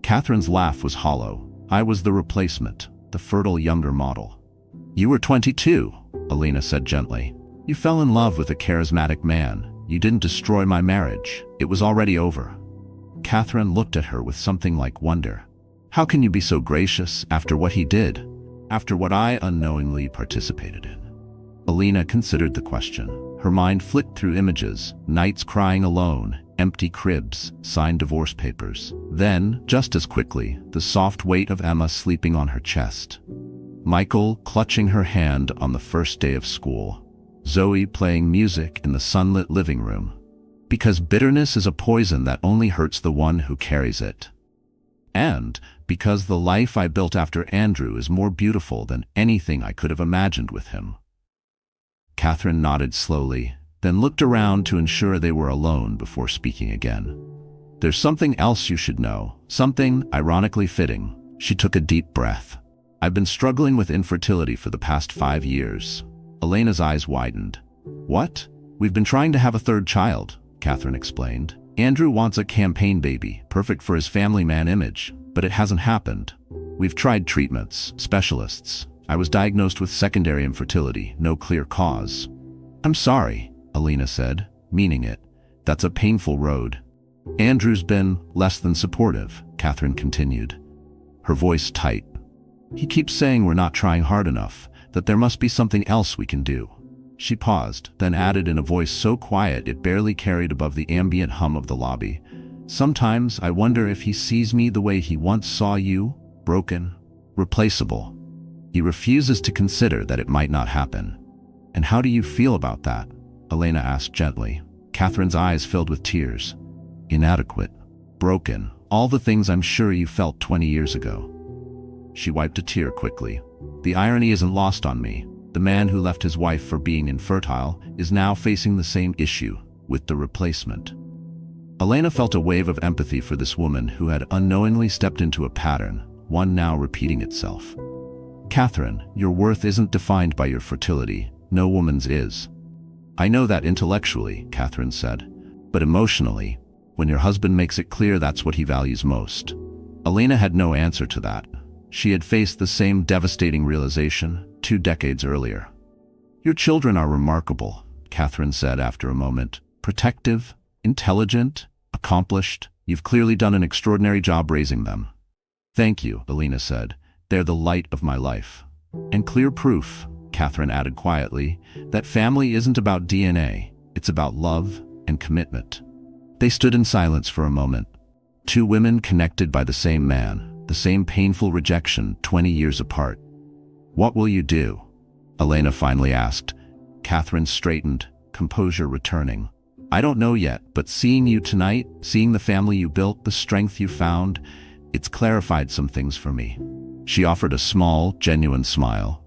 Catherine's laugh was hollow. "I was the replacement, the fertile younger model." "You were 22, Elena said gently. "You fell in love with a charismatic man. You didn't destroy my marriage. It was already over." Catherine looked at her with something like wonder. "How can you be so gracious after what he did? After what I unknowingly participated in?" Elena considered the question. Her mind flicked through images, nights crying alone, empty cribs, signed divorce papers. Then, just as quickly, the soft weight of Emma sleeping on her chest. Michael clutching her hand on the first day of school. Zoe playing music in the sunlit living room. Because bitterness is a poison that only hurts the one who carries it. And because the life I built after Andrew is more beautiful than anything I could have imagined with him. Catherine nodded slowly, then looked around to ensure they were alone before speaking again. "There's something else you should know, something ironically fitting." She took a deep breath. "I've been struggling with infertility for the past 5 years." Elena's eyes widened. "What?" "We've been trying to have a third child," Catherine explained. "Andrew wants a campaign baby, perfect for his family man image, but it hasn't happened. We've tried treatments, specialists. I was diagnosed with secondary infertility, no clear cause." "I'm sorry," Elena said, meaning it. "That's a painful road." "Andrew's been less than supportive," Catherine continued, her voice tight. "He keeps saying we're not trying hard enough, that there must be something else we can do." She paused, then added in a voice so quiet it barely carried above the ambient hum of the lobby, "Sometimes I wonder if he sees me the way he once saw you, broken, replaceable. He refuses to consider that it might not happen." "And how do you feel about that?" Elena asked gently. Catherine's eyes filled with tears. "Inadequate, broken, all the things I'm sure you felt 20 years ago." She wiped a tear quickly. "The irony isn't lost on me. The man who left his wife for being infertile is now facing the same issue, with the replacement." Elena felt a wave of empathy for this woman who had unknowingly stepped into a pattern, one now repeating itself. "Catherine, your worth isn't defined by your fertility. No woman's is." "I know that intellectually," Catherine said, "but emotionally, when your husband makes it clear that's what he values most." Elena had no answer to that. She had faced the same devastating realization 2 decades earlier. "Your children are remarkable," Catherine said after a moment. "Protective, intelligent, accomplished. You've clearly done an extraordinary job raising them." "Thank you," Elena said. "They're the light of my life." "And clear proof," Catherine added quietly, "that family isn't about DNA, it's about love and commitment." They stood in silence for a moment. 2 women connected by the same man, the same painful rejection 20 years apart. "What will you do?" Elena finally asked. Catherine straightened, composure returning. "I don't know yet, but seeing you tonight, seeing the family you built, the strength you found, it's clarified some things for me." She offered a small, genuine smile.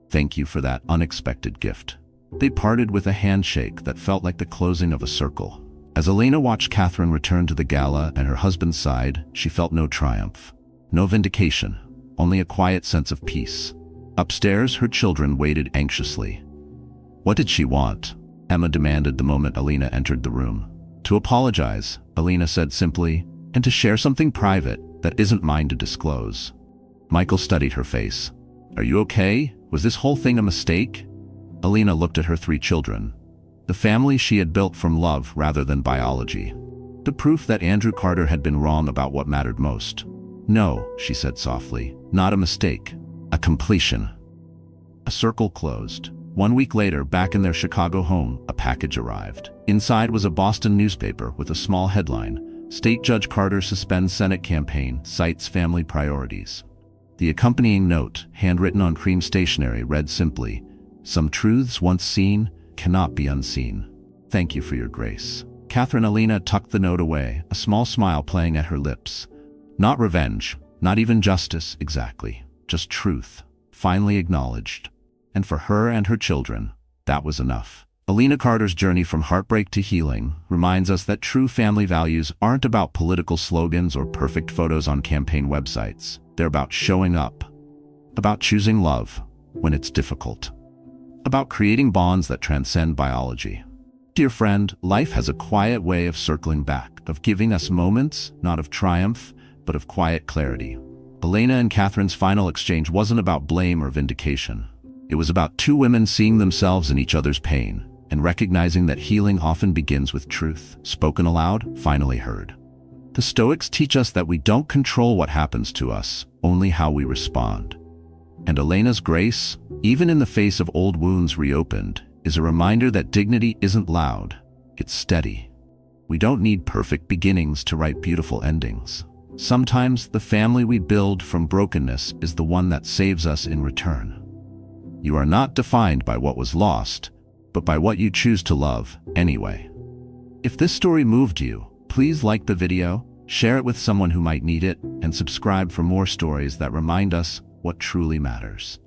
"Thank you for that unexpected gift." They parted with a handshake that felt like the closing of a circle. As Elena watched Catherine return to the gala and her husband's side, she felt no triumph, no vindication, only a quiet sense of peace. Upstairs, her children waited anxiously. What did she want? Emma demanded the moment Elena entered the room. To apologize, Elena said simply, and to share something private that isn't mine to disclose. Michael studied her face. Are you okay? Was this whole thing a mistake? Elena looked at her 3 children. The family she had built from love rather than biology. The proof that Andrew Carter had been wrong about what mattered most. No, she said softly, not a mistake. A completion. A circle closed. 1 week later, back in their Chicago home, a package arrived. Inside was a Boston newspaper with a small headline, State Judge Carter suspends Senate campaign, cites family priorities. The accompanying note, handwritten on cream stationery, read simply, some truths once seen cannot be unseen. Thank you for your grace. Catherine Elena tucked the note away, a small smile playing at her lips. Not revenge, not even justice, exactly. Just truth, finally acknowledged. And for her and her children, that was enough. Elena Carter's journey from heartbreak to healing reminds us that true family values aren't about political slogans or perfect photos on campaign websites. They're about showing up, about choosing love when it's difficult, about creating bonds that transcend biology. Dear friend, life has a quiet way of circling back, of giving us moments, not of triumph, but of quiet clarity. Elena and Catherine's final exchange wasn't about blame or vindication. It was about 2 women seeing themselves in each other's pain and recognizing that healing often begins with truth, spoken aloud, finally heard. The Stoics teach us that we don't control what happens to us, only how we respond. And Elena's grace, even in the face of old wounds reopened, is a reminder that dignity isn't loud, it's steady. We don't need perfect beginnings to write beautiful endings. Sometimes the family we build from brokenness is the one that saves us in return. You are not defined by what was lost, but by what you choose to love anyway. If this story moved you, please like the video, share it with someone who might need it, and subscribe for more stories that remind us what truly matters.